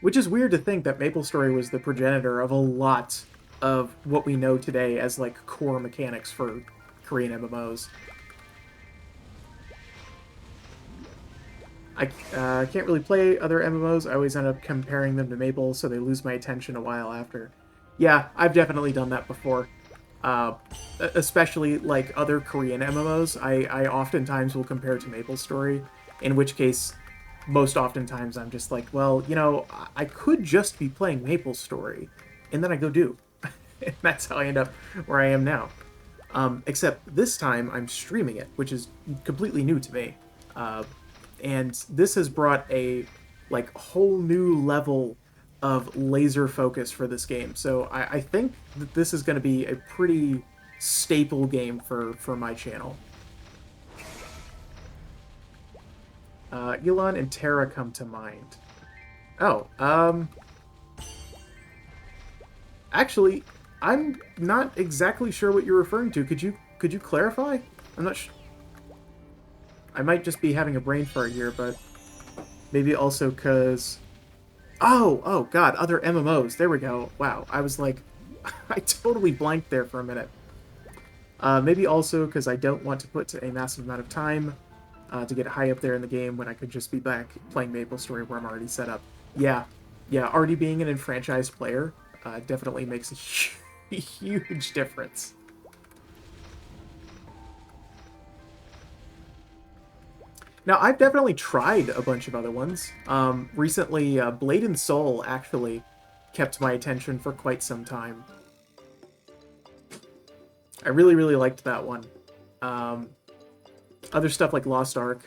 Which is weird to think that MapleStory was the progenitor of a lot of what we know today as, like, core mechanics for Korean MMOs. I can't really play other MMOs. I always end up comparing them to Maple, so they lose my attention a while after. Yeah, I've definitely done that before. Uh, Especially like other Korean MMOs, I oftentimes will compare to MapleStory, in which case, most oftentimes I'm just like, well, you know, I could just be playing MapleStory, and then I go do. And that's how I end up where I am now. Except this time I'm streaming it, which is completely new to me. Uh, and this has brought a like whole new level of laser focus for this game. So I think that this is going to be a pretty staple game for my channel. Elon and Terra come to mind. Oh, actually, I'm not exactly sure what you're referring to. Could you clarify? I'm not sure. I might just be having a brain fart here, but maybe also because... oh, God, other MMOs. There we go. Wow, I was like... I totally blanked there for a minute. Maybe also because I don't want to put a massive amount of time to get high up there in the game when I could just be back playing MapleStory where I'm already set up. Yeah, already being an enfranchised player definitely makes a huge difference. Now, I've definitely tried a bunch of other ones. Recently, Blade and Soul actually kept my attention for quite some time. I really, really liked that one. Other stuff like Lost Ark.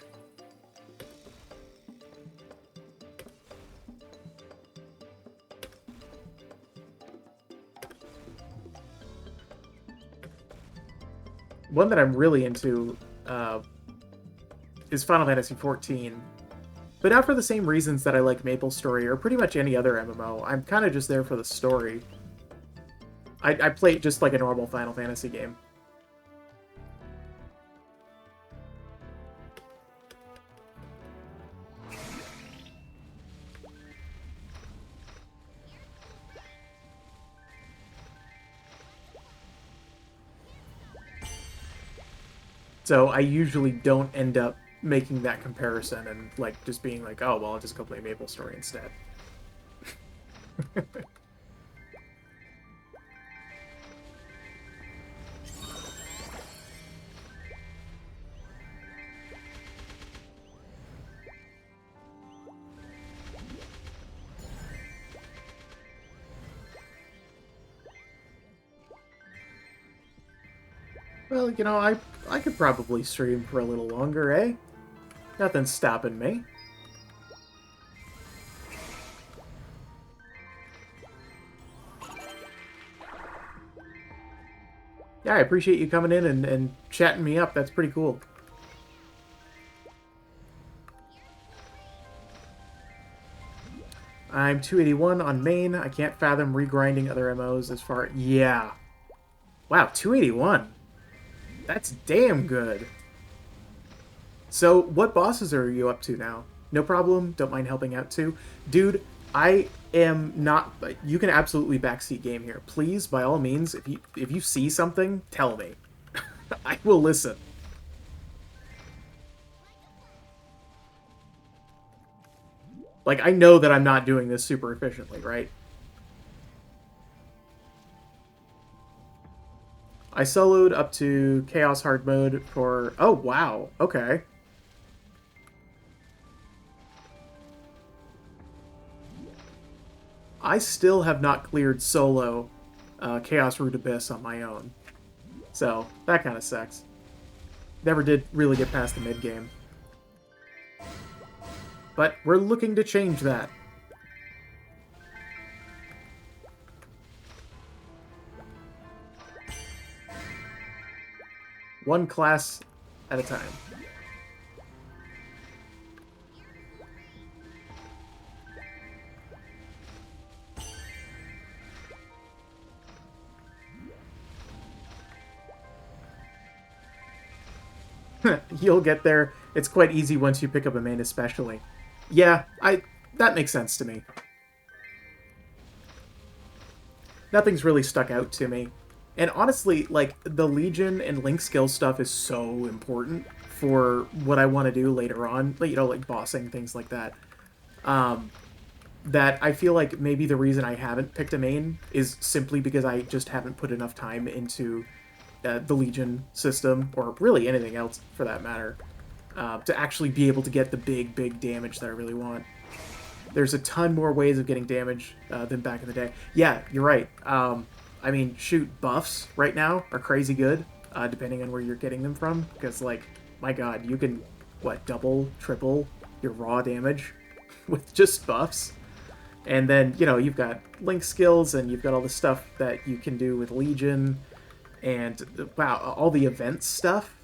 One that I'm really into is Final Fantasy XIV. But not for the same reasons that I like MapleStory or pretty much any other MMO. I'm kind of just there for the story. I play it just like a normal Final Fantasy game. So I usually don't end up making that comparison and like just being like, oh, well, I'll just go play MapleStory instead. Well, you know, I could probably stream for a little longer, eh? Nothing's stopping me. Yeah, I appreciate you coming in and chatting me up. That's pretty cool. I'm 281 on main. I can't fathom regrinding other MOs as far... Yeah. Wow, 281. That's damn good. So, what bosses are you up to now? No problem. Don't mind helping out too. Dude, I am not... You can absolutely backseat game here. Please, by all means, if you see something, tell me. I will listen. Like, I know that I'm not doing this super efficiently, right? I soloed up to Chaos Hard Mode for... Oh, wow. Okay. I still have not cleared solo Chaos Root Abyss on my own. So, that kind of sucks. Never did really get past the mid-game. But we're looking to change that. One class at a time. You'll get there. It's quite easy once you pick up a main especially. Yeah, that makes sense to me. Nothing's really stuck out to me. And honestly, like, the Legion and Link skill stuff is so important for what I want to do later on. You know, like bossing, things like that. that I feel like maybe the reason I haven't picked a main is simply because I just haven't put enough time into the Legion system, or really anything else for that matter, to actually be able to get the big damage that I really want. There's a ton more ways of getting damage than back in the day. Yeah, you're right. I mean, shoot, buffs right now are crazy good, depending on where you're getting them from, because, like, my god, you can, what, double, triple your raw damage with just buffs? And then, you know, you've got link skills, and you've got all the stuff that you can do with Legion, and, wow, all the event stuff.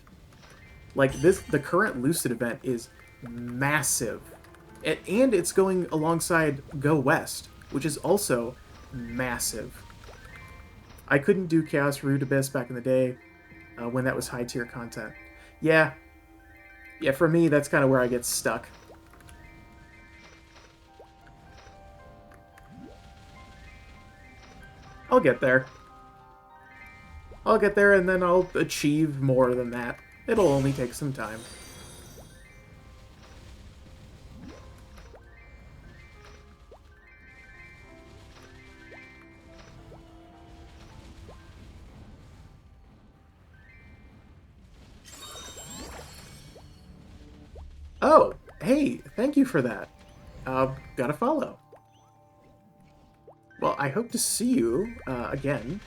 Like, the current Lucid event is massive. And it's going alongside Go West, which is also massive. I couldn't do Chaos Root Abyss back in the day when that was high-tier content. Yeah, for me, that's kind of where I get stuck. I'll get there. I'll get there, and then I'll achieve more than that. It'll only take some time. Oh, hey, thank you for that. Gotta follow. Well, I hope to see you again.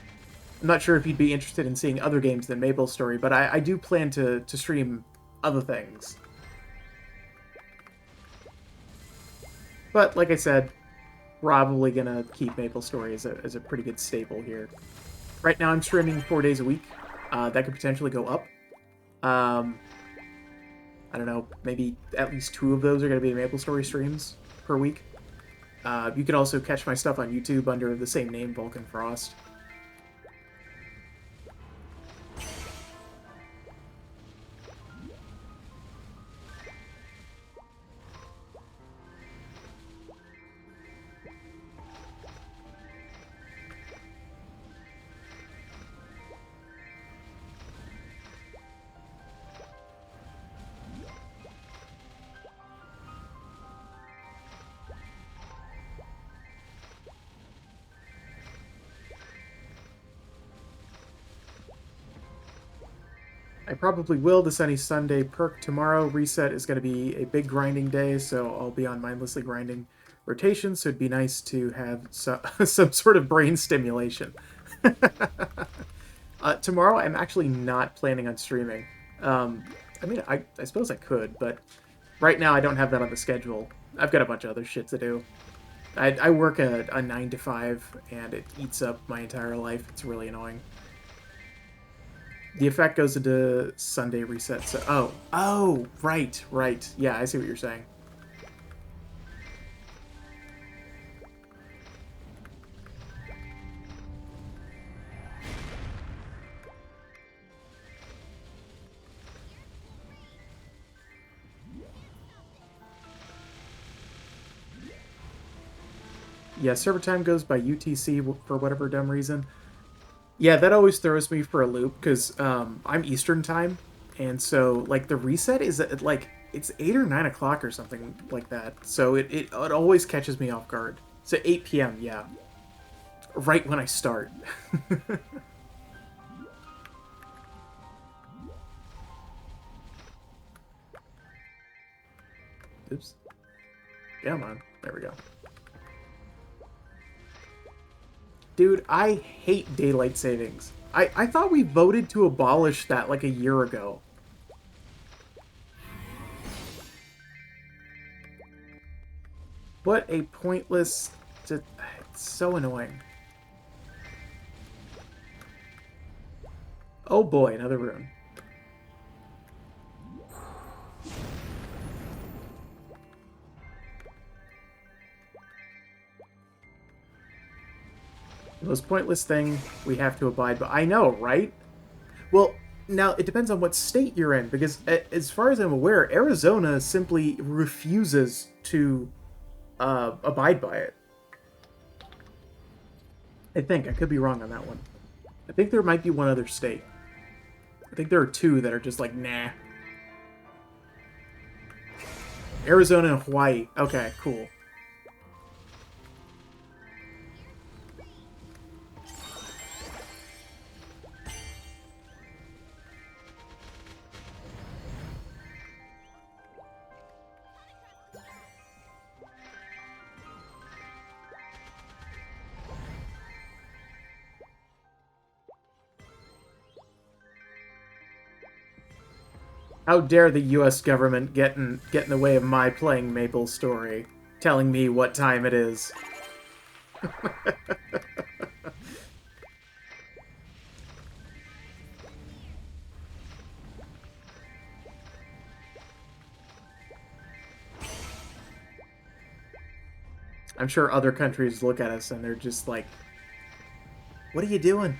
I'm not sure if you'd be interested in seeing other games than MapleStory, but I do plan to stream other things. But, like I said, probably gonna keep MapleStory as a pretty good staple here. Right now I'm streaming 4 days a week. That could potentially go up. I don't know, maybe at least 2 of those are going to be MapleStory streams per week. You can also catch my stuff on YouTube under the same name, Vulcan Frost. I probably will. The Sunny Sunday perk tomorrow. Reset is going to be a big grinding day, so I'll be on mindlessly grinding rotation, so it'd be nice to have some sort of brain stimulation. Tomorrow, I'm actually not planning on streaming. I mean, I suppose I could, but right now I don't have that on the schedule. I've got a bunch of other shit to do. I work a 9 to 5, and it eats up my entire life. It's really annoying. The effect goes into Sunday reset, so... Oh, right. Yeah, I see what you're saying. Yeah, server time goes by UTC for whatever dumb reason. Yeah, that always throws me for a loop, because I'm Eastern time, and so, like, the reset is, at, like, it's 8 or 9 o'clock or something like that, so it always catches me off guard. So 8 p.m., yeah. Right when I start. Oops. Come on. There we go. Dude, I hate daylight savings. I thought we voted to abolish that like a year ago. What a pointless... It's so annoying. Oh boy, another rune. The most pointless thing we have to abide by. I know, right? Well, now, it depends on what state you're in, because as far as I'm aware, Arizona simply refuses to abide by it. I think. I could be wrong on that one. I think there might be one other state. I think there are 2 that are just like, nah. Arizona and Hawaii. Okay, cool. How dare the U.S. government get in the way of my playing MapleStory, telling me what time it is? I'm sure other countries look at us and they're just like, "What are you doing?"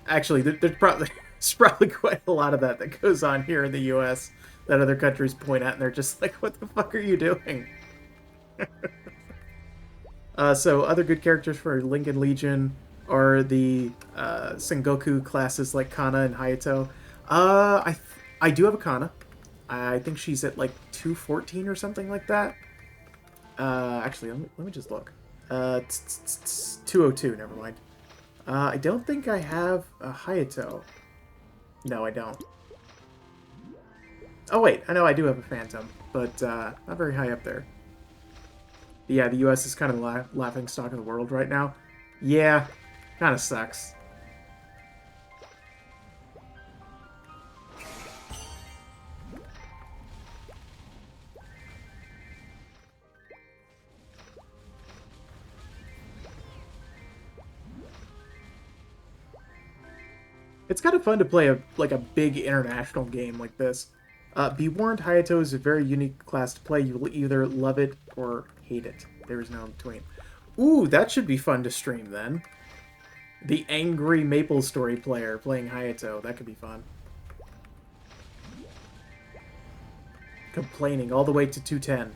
Actually, there's probably there's probably quite a lot of that goes on here in the U.S. that other countries point at and they're just like, "What the fuck are you doing?" So other good characters for Lincoln Legion are the Sengoku classes like Kana and Hayato. I do have a Kana. I think she's at like 214 or something like that. Actually, let me just look. 202. Never mind. I don't think I have a Hayato. No, I don't. Oh wait, I know I do have a Phantom, but not very high up there. Yeah, the U.S. is kind of the laughing stock of the world right now. Yeah, kind of sucks. It's kind of fun to play a big international game like this. Be warned, Hayato is a very unique class to play. You will either love it or hate it. There is no in between. Ooh, that should be fun to stream then. The angry MapleStory player playing Hayato. That could be fun. Complaining all the way to 210.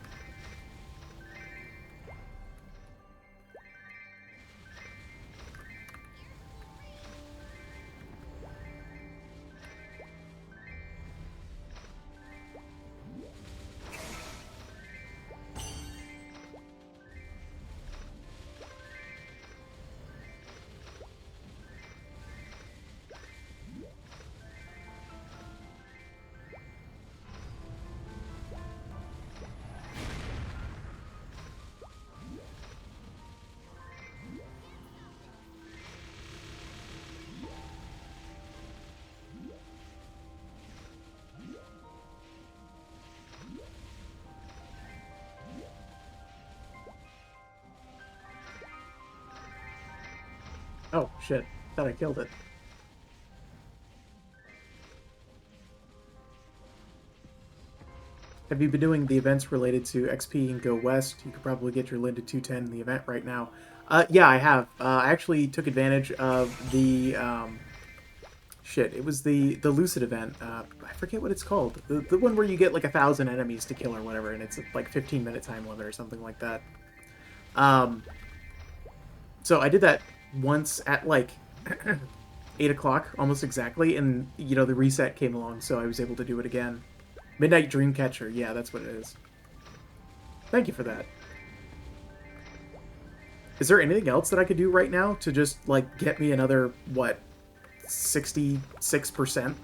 Oh, shit. Thought I killed it. Have you been doing the events related to XP and Go West? You could probably get your Lynn to 210 in the event right now. Yeah, I have. I actually took advantage of the, shit, it was the Lucid event. I forget what it's called. The one where you get like 1,000 enemies to kill or whatever, and it's like 15-minute time limit or something like that. So I did that once at like 8 o'clock, almost exactly, and, you know, the reset came along, so I was able to do it again. Midnight Dreamcatcher, yeah, that's what it is. Thank you for that. Is there anything else that I could do right now to just, like, get me another, what, 66%?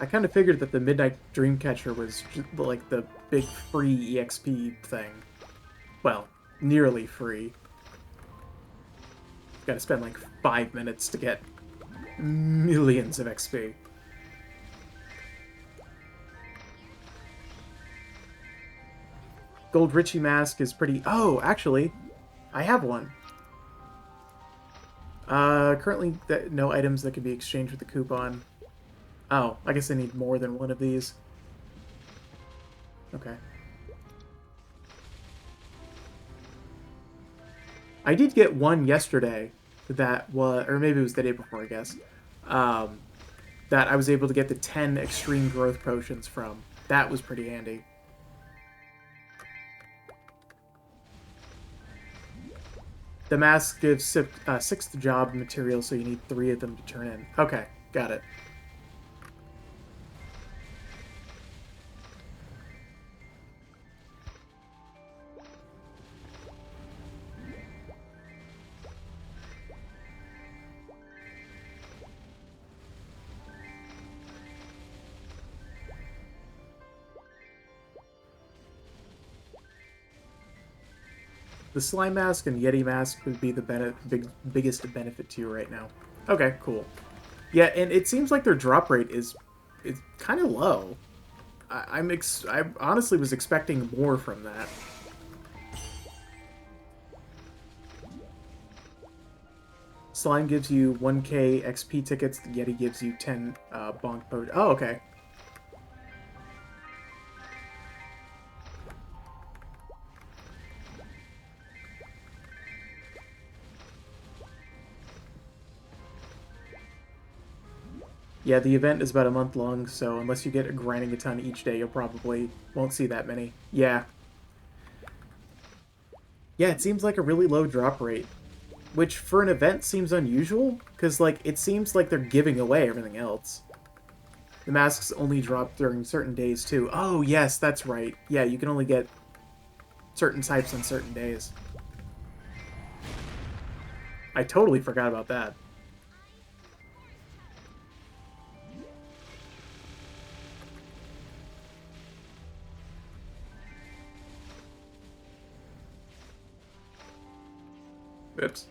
I kind of figured that the Midnight Dreamcatcher was just, like the big free EXP thing. Well, nearly free. Gotta spend like 5 minutes to get millions of XP. Gold Richie Mask is pretty... Oh, actually, I have one. Currently, no items that can be exchanged with the coupon. Oh, I guess I need more than one of these. Okay. I did get one yesterday that was... Or maybe it was the day before, I guess. That I was able to get the 10 extreme growth potions from. That was pretty handy. The mask gives 6 job materials, so you need 3 of them to turn in. Okay, got it. The Slime Mask and Yeti Mask would be the biggest benefit to you right now. Okay, cool. Yeah, and it seems like their drop rate is kind of low. I honestly was expecting more from that. Slime gives you 1k XP tickets. The Yeti gives you 10 bonk potion. Oh, okay. Yeah, the event is about a month long, so unless you get grinding a ton each day, you'll probably won't see that many. Yeah. Yeah, it seems like a really low drop rate, which for an event seems unusual, because, like, it seems like they're giving away everything else. The masks only drop during certain days, too. Oh, yes, that's right. Yeah, you can only get certain types on certain days. I totally forgot about that. Oops.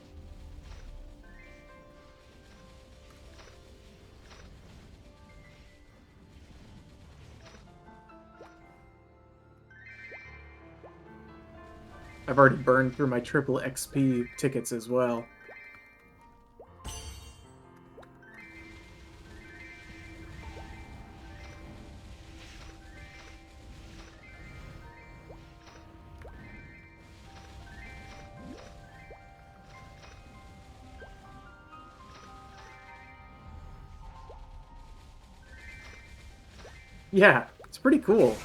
I've already burned through my triple XP tickets as well. Yeah, it's pretty cool.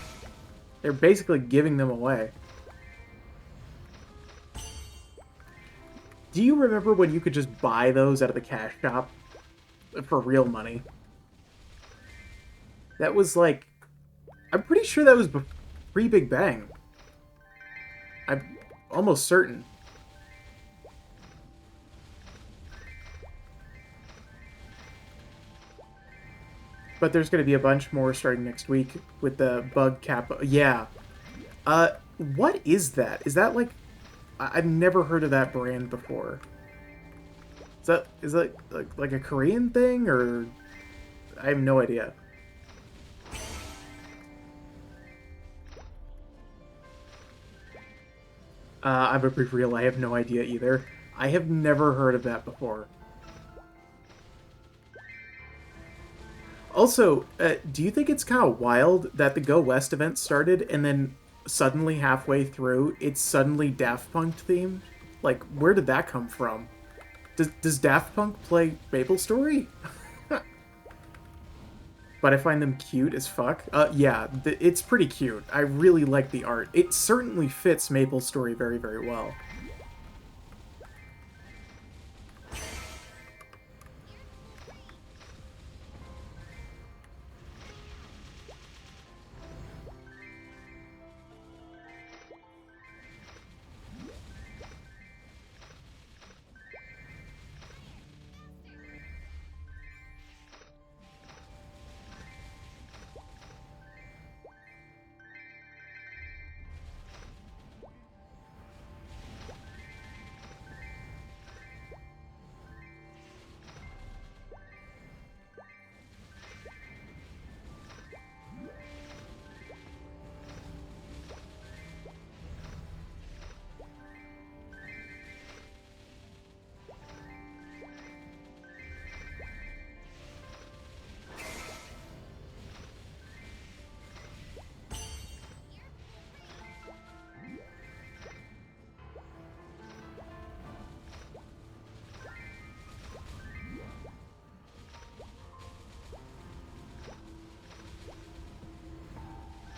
They're basically giving them away. Do you remember when you could just buy those out of the cash shop for real money? That was like... I'm pretty sure that was pre-Big Bang. I'm almost certain. But there's going to be a bunch more starting next week with the bug cap. Yeah. What is that? Is that like... I've never heard of that brand before. Is that like a Korean thing, or... I have no idea. I'm gonna be real, I have no idea either. I have never heard of that before. Also, do you think it's kind of wild that the Go West event started and then suddenly halfway through, it's suddenly Daft Punk themed? Like, where did that come from? Does Daft Punk play MapleStory? But I find them cute as fuck. Yeah, it's pretty cute. I really like the art. It certainly fits MapleStory very, very well.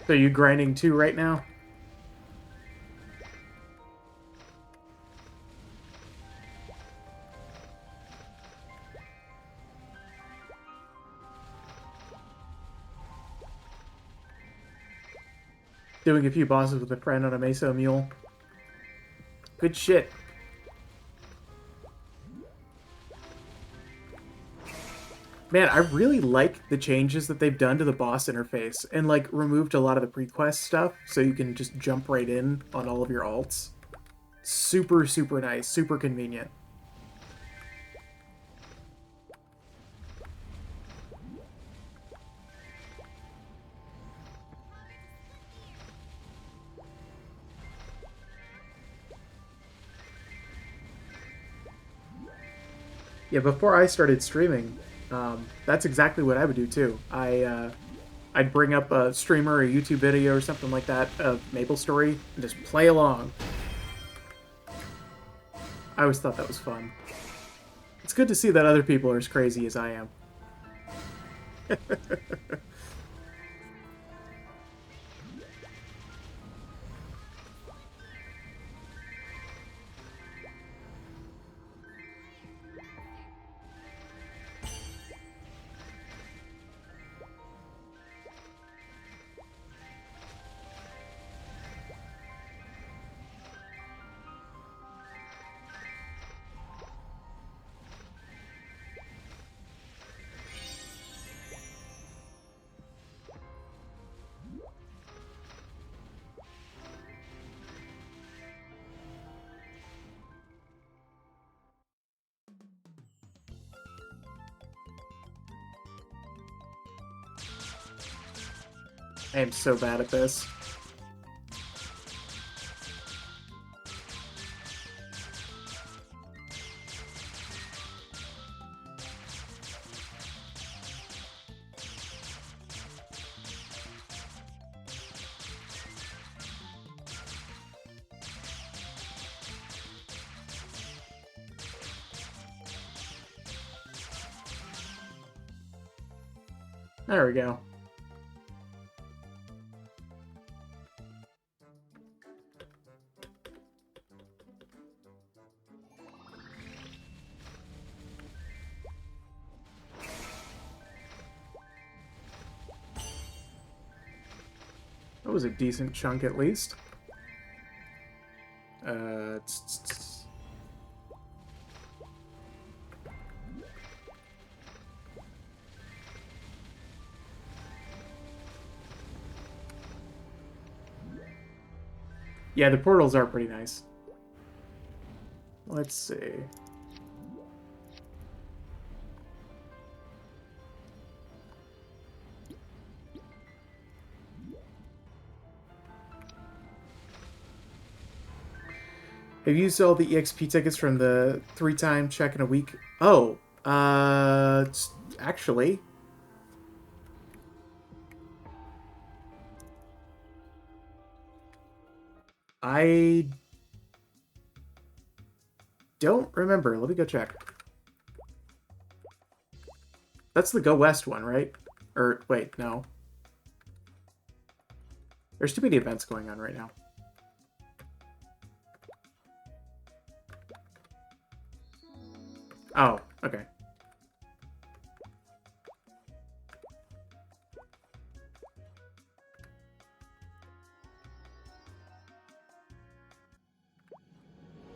So you grinding too right now? Doing a few bosses with a friend on a Meso Mule. Good shit. Man, I really like the changes that they've done to the boss interface and, like, removed a lot of the pre-quest stuff so you can just jump right in on all of your alts. Super, super nice. Super convenient. Yeah, before I started streaming, that's exactly what I would do too. I'd bring up a streamer or a YouTube video or something like that of MapleStory and just play along. I always thought that was fun. It's good to see that other people are as crazy as I am. I am so bad at this. There we go. That was a decent chunk at least. Yeah, the portals are pretty nice. Let's see. Have you used all the EXP tickets from the 3-time check in a week? Oh, actually, I don't remember. Let me go check. That's the Go West one, right? Or, wait, no. There's too many events going on right now. Oh, okay.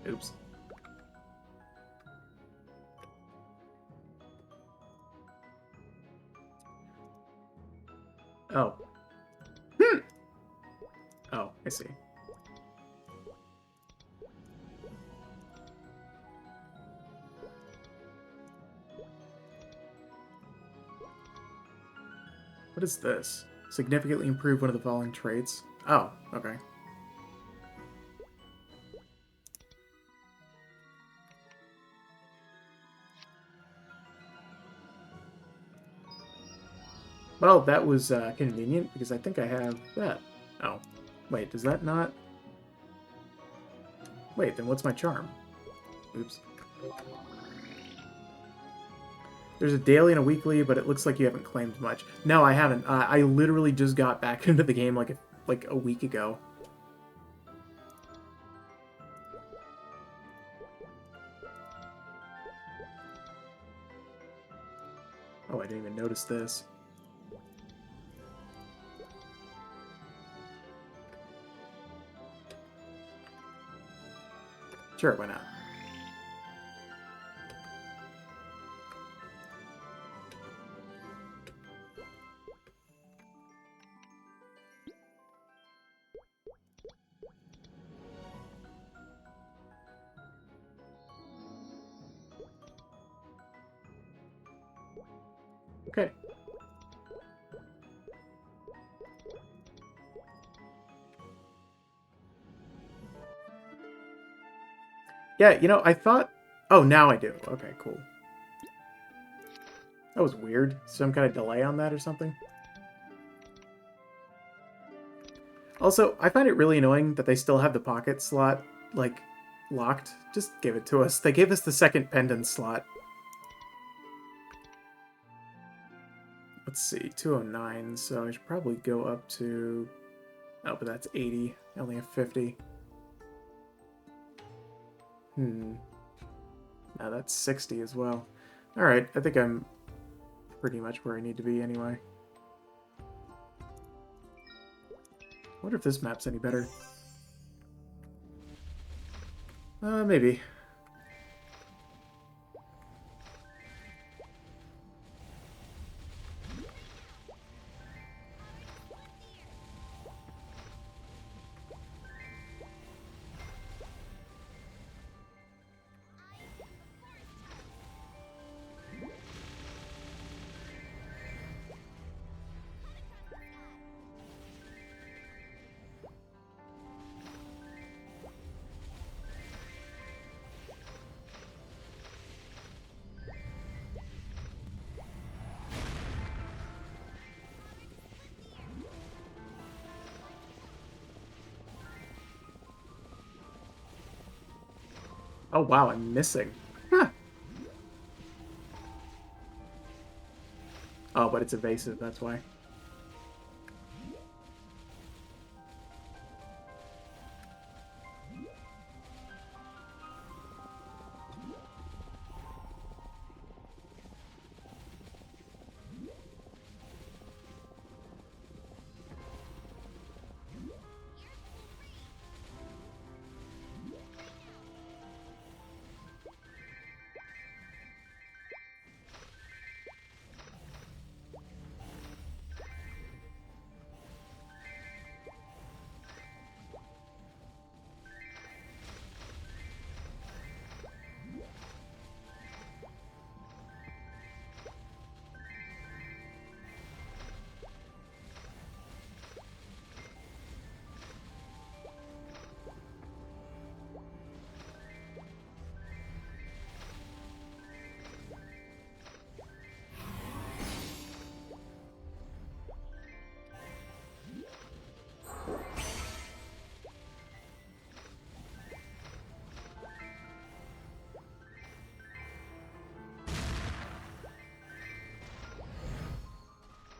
Oops. Oh. Oh, I see. What is this? Significantly improve one of the following traits. Oh, okay. Well, that was convenient because I think I have that. Oh, wait, does that not? Wait, then what's my charm? Oops. There's a daily and a weekly, but it looks like you haven't claimed much. No, I haven't. I literally just got back into the game like a week ago. Oh, I didn't even notice this. Sure, why not? Yeah, you know, I thought... Oh, now I do. Okay, cool. That was weird. Some kind of delay on that or something. Also, I find it really annoying that they still have the pocket slot, like, locked. Just give it to us. They gave us the second pendant slot. Let's see, 209, so I should probably go up to... Oh, but that's 80. I only have 50. Now that's 60 as well. Alright, I think I'm pretty much where I need to be anyway. I wonder if this map's any better. Maybe. Oh wow, I'm missing. Huh. Oh, but it's evasive, that's why.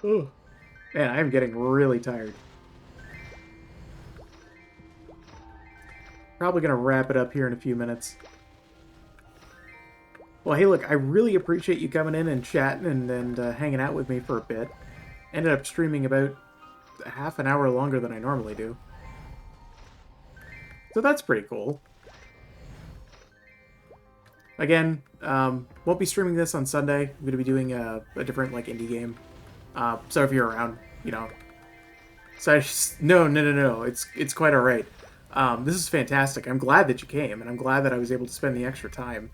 Ooh. Man, I'm getting really tired. Probably gonna wrap it up here in a few minutes. Well, hey, look, I really appreciate you coming in and chatting and hanging out with me for a bit. Ended up streaming about half an hour longer than I normally do. So that's pretty cool. Again, won't be streaming this on Sunday. I'm going to be doing a different, like, indie game. So if you're around, you know. So no. It's quite alright. This is fantastic. I'm glad that you came, and I'm glad that I was able to spend the extra time.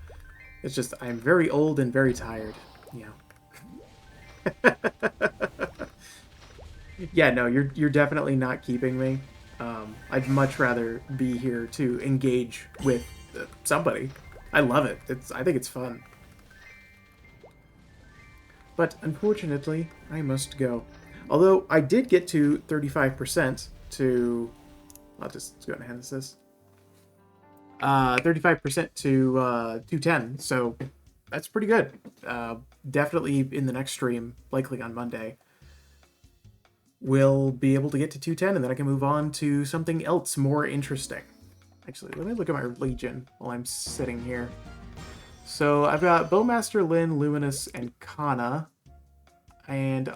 It's just, I'm very old and very tired, you know. Yeah, no, you're definitely not keeping me. I'd much rather be here to engage with somebody. I love it. I think it's fun. But unfortunately, I must go. Although I did get to 35% to... I'll just go ahead and hand this. 35% to 210, so that's pretty good. Definitely in the next stream, likely on Monday, we'll be able to get to 210, and then I can move on to something else more interesting. Actually, let me look at my Legion while I'm sitting here. So I've got Bowmaster, Lynn, Luminous, and Kana, and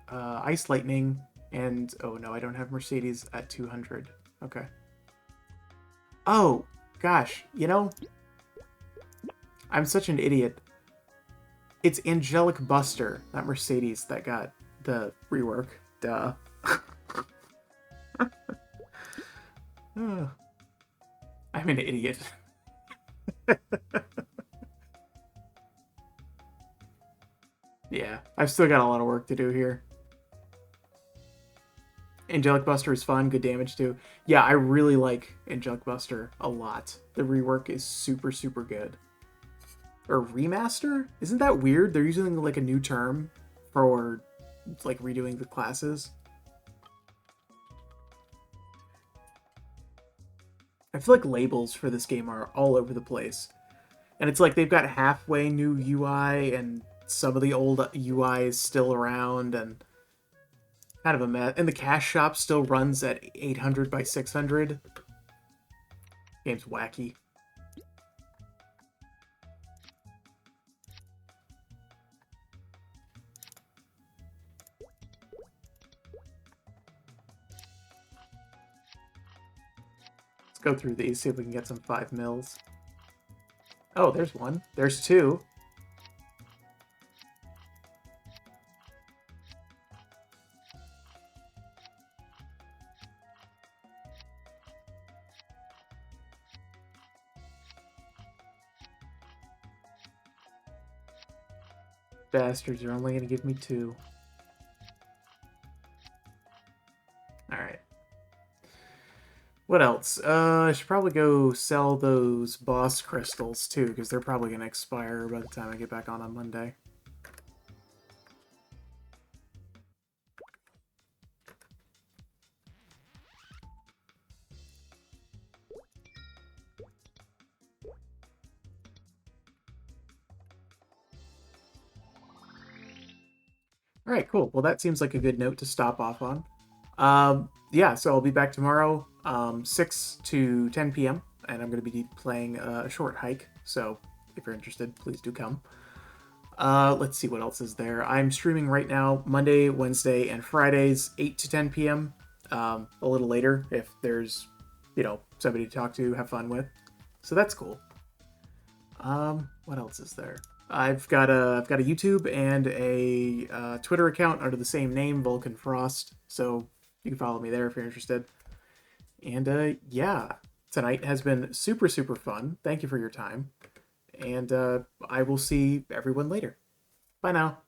Ice Lightning, and oh no, I don't have Mercedes at 200. Okay. Oh, gosh, you know, I'm such an idiot. It's Angelic Buster, not Mercedes, that got the rework. Duh. I'm an idiot. Yeah, I've still got a lot of work to do here. Angelic Buster is fun, good damage too. Yeah, I really like Angelic Buster a lot. The rework is super, super good. Or remaster? Isn't that weird? They're using like a new term for like redoing the classes. I feel like labels for this game are all over the place. And it's like they've got halfway new UI and some of the old UI is still around and kind of a mess. And the cash shop still runs at 800 by 600. Game's wacky. Let's go through these, see if we can get some 5 mils. Oh, there's one. There's two. Bastards are only going to give me 2. Alright. What else? I should probably go sell those boss crystals too, because they're probably going to expire by the time I get back on Monday. All right, cool. Well, that seems like a good note to stop off on. Yeah, so I'll be back tomorrow, 6 to 10 p.m., and I'm going to be playing a short hike. So if you're interested, please do come. Let's see what else is there. I'm streaming right now Monday, Wednesday, and Fridays, 8 to 10 p.m. A little later if there's, somebody to talk to, have fun with. So that's cool. What else is there? I've got a YouTube and a Twitter account under the same name, Vulcan Frost. So you can follow me there if you're interested. And yeah, tonight has been super, super fun. Thank you for your time. And I will see everyone later. Bye now.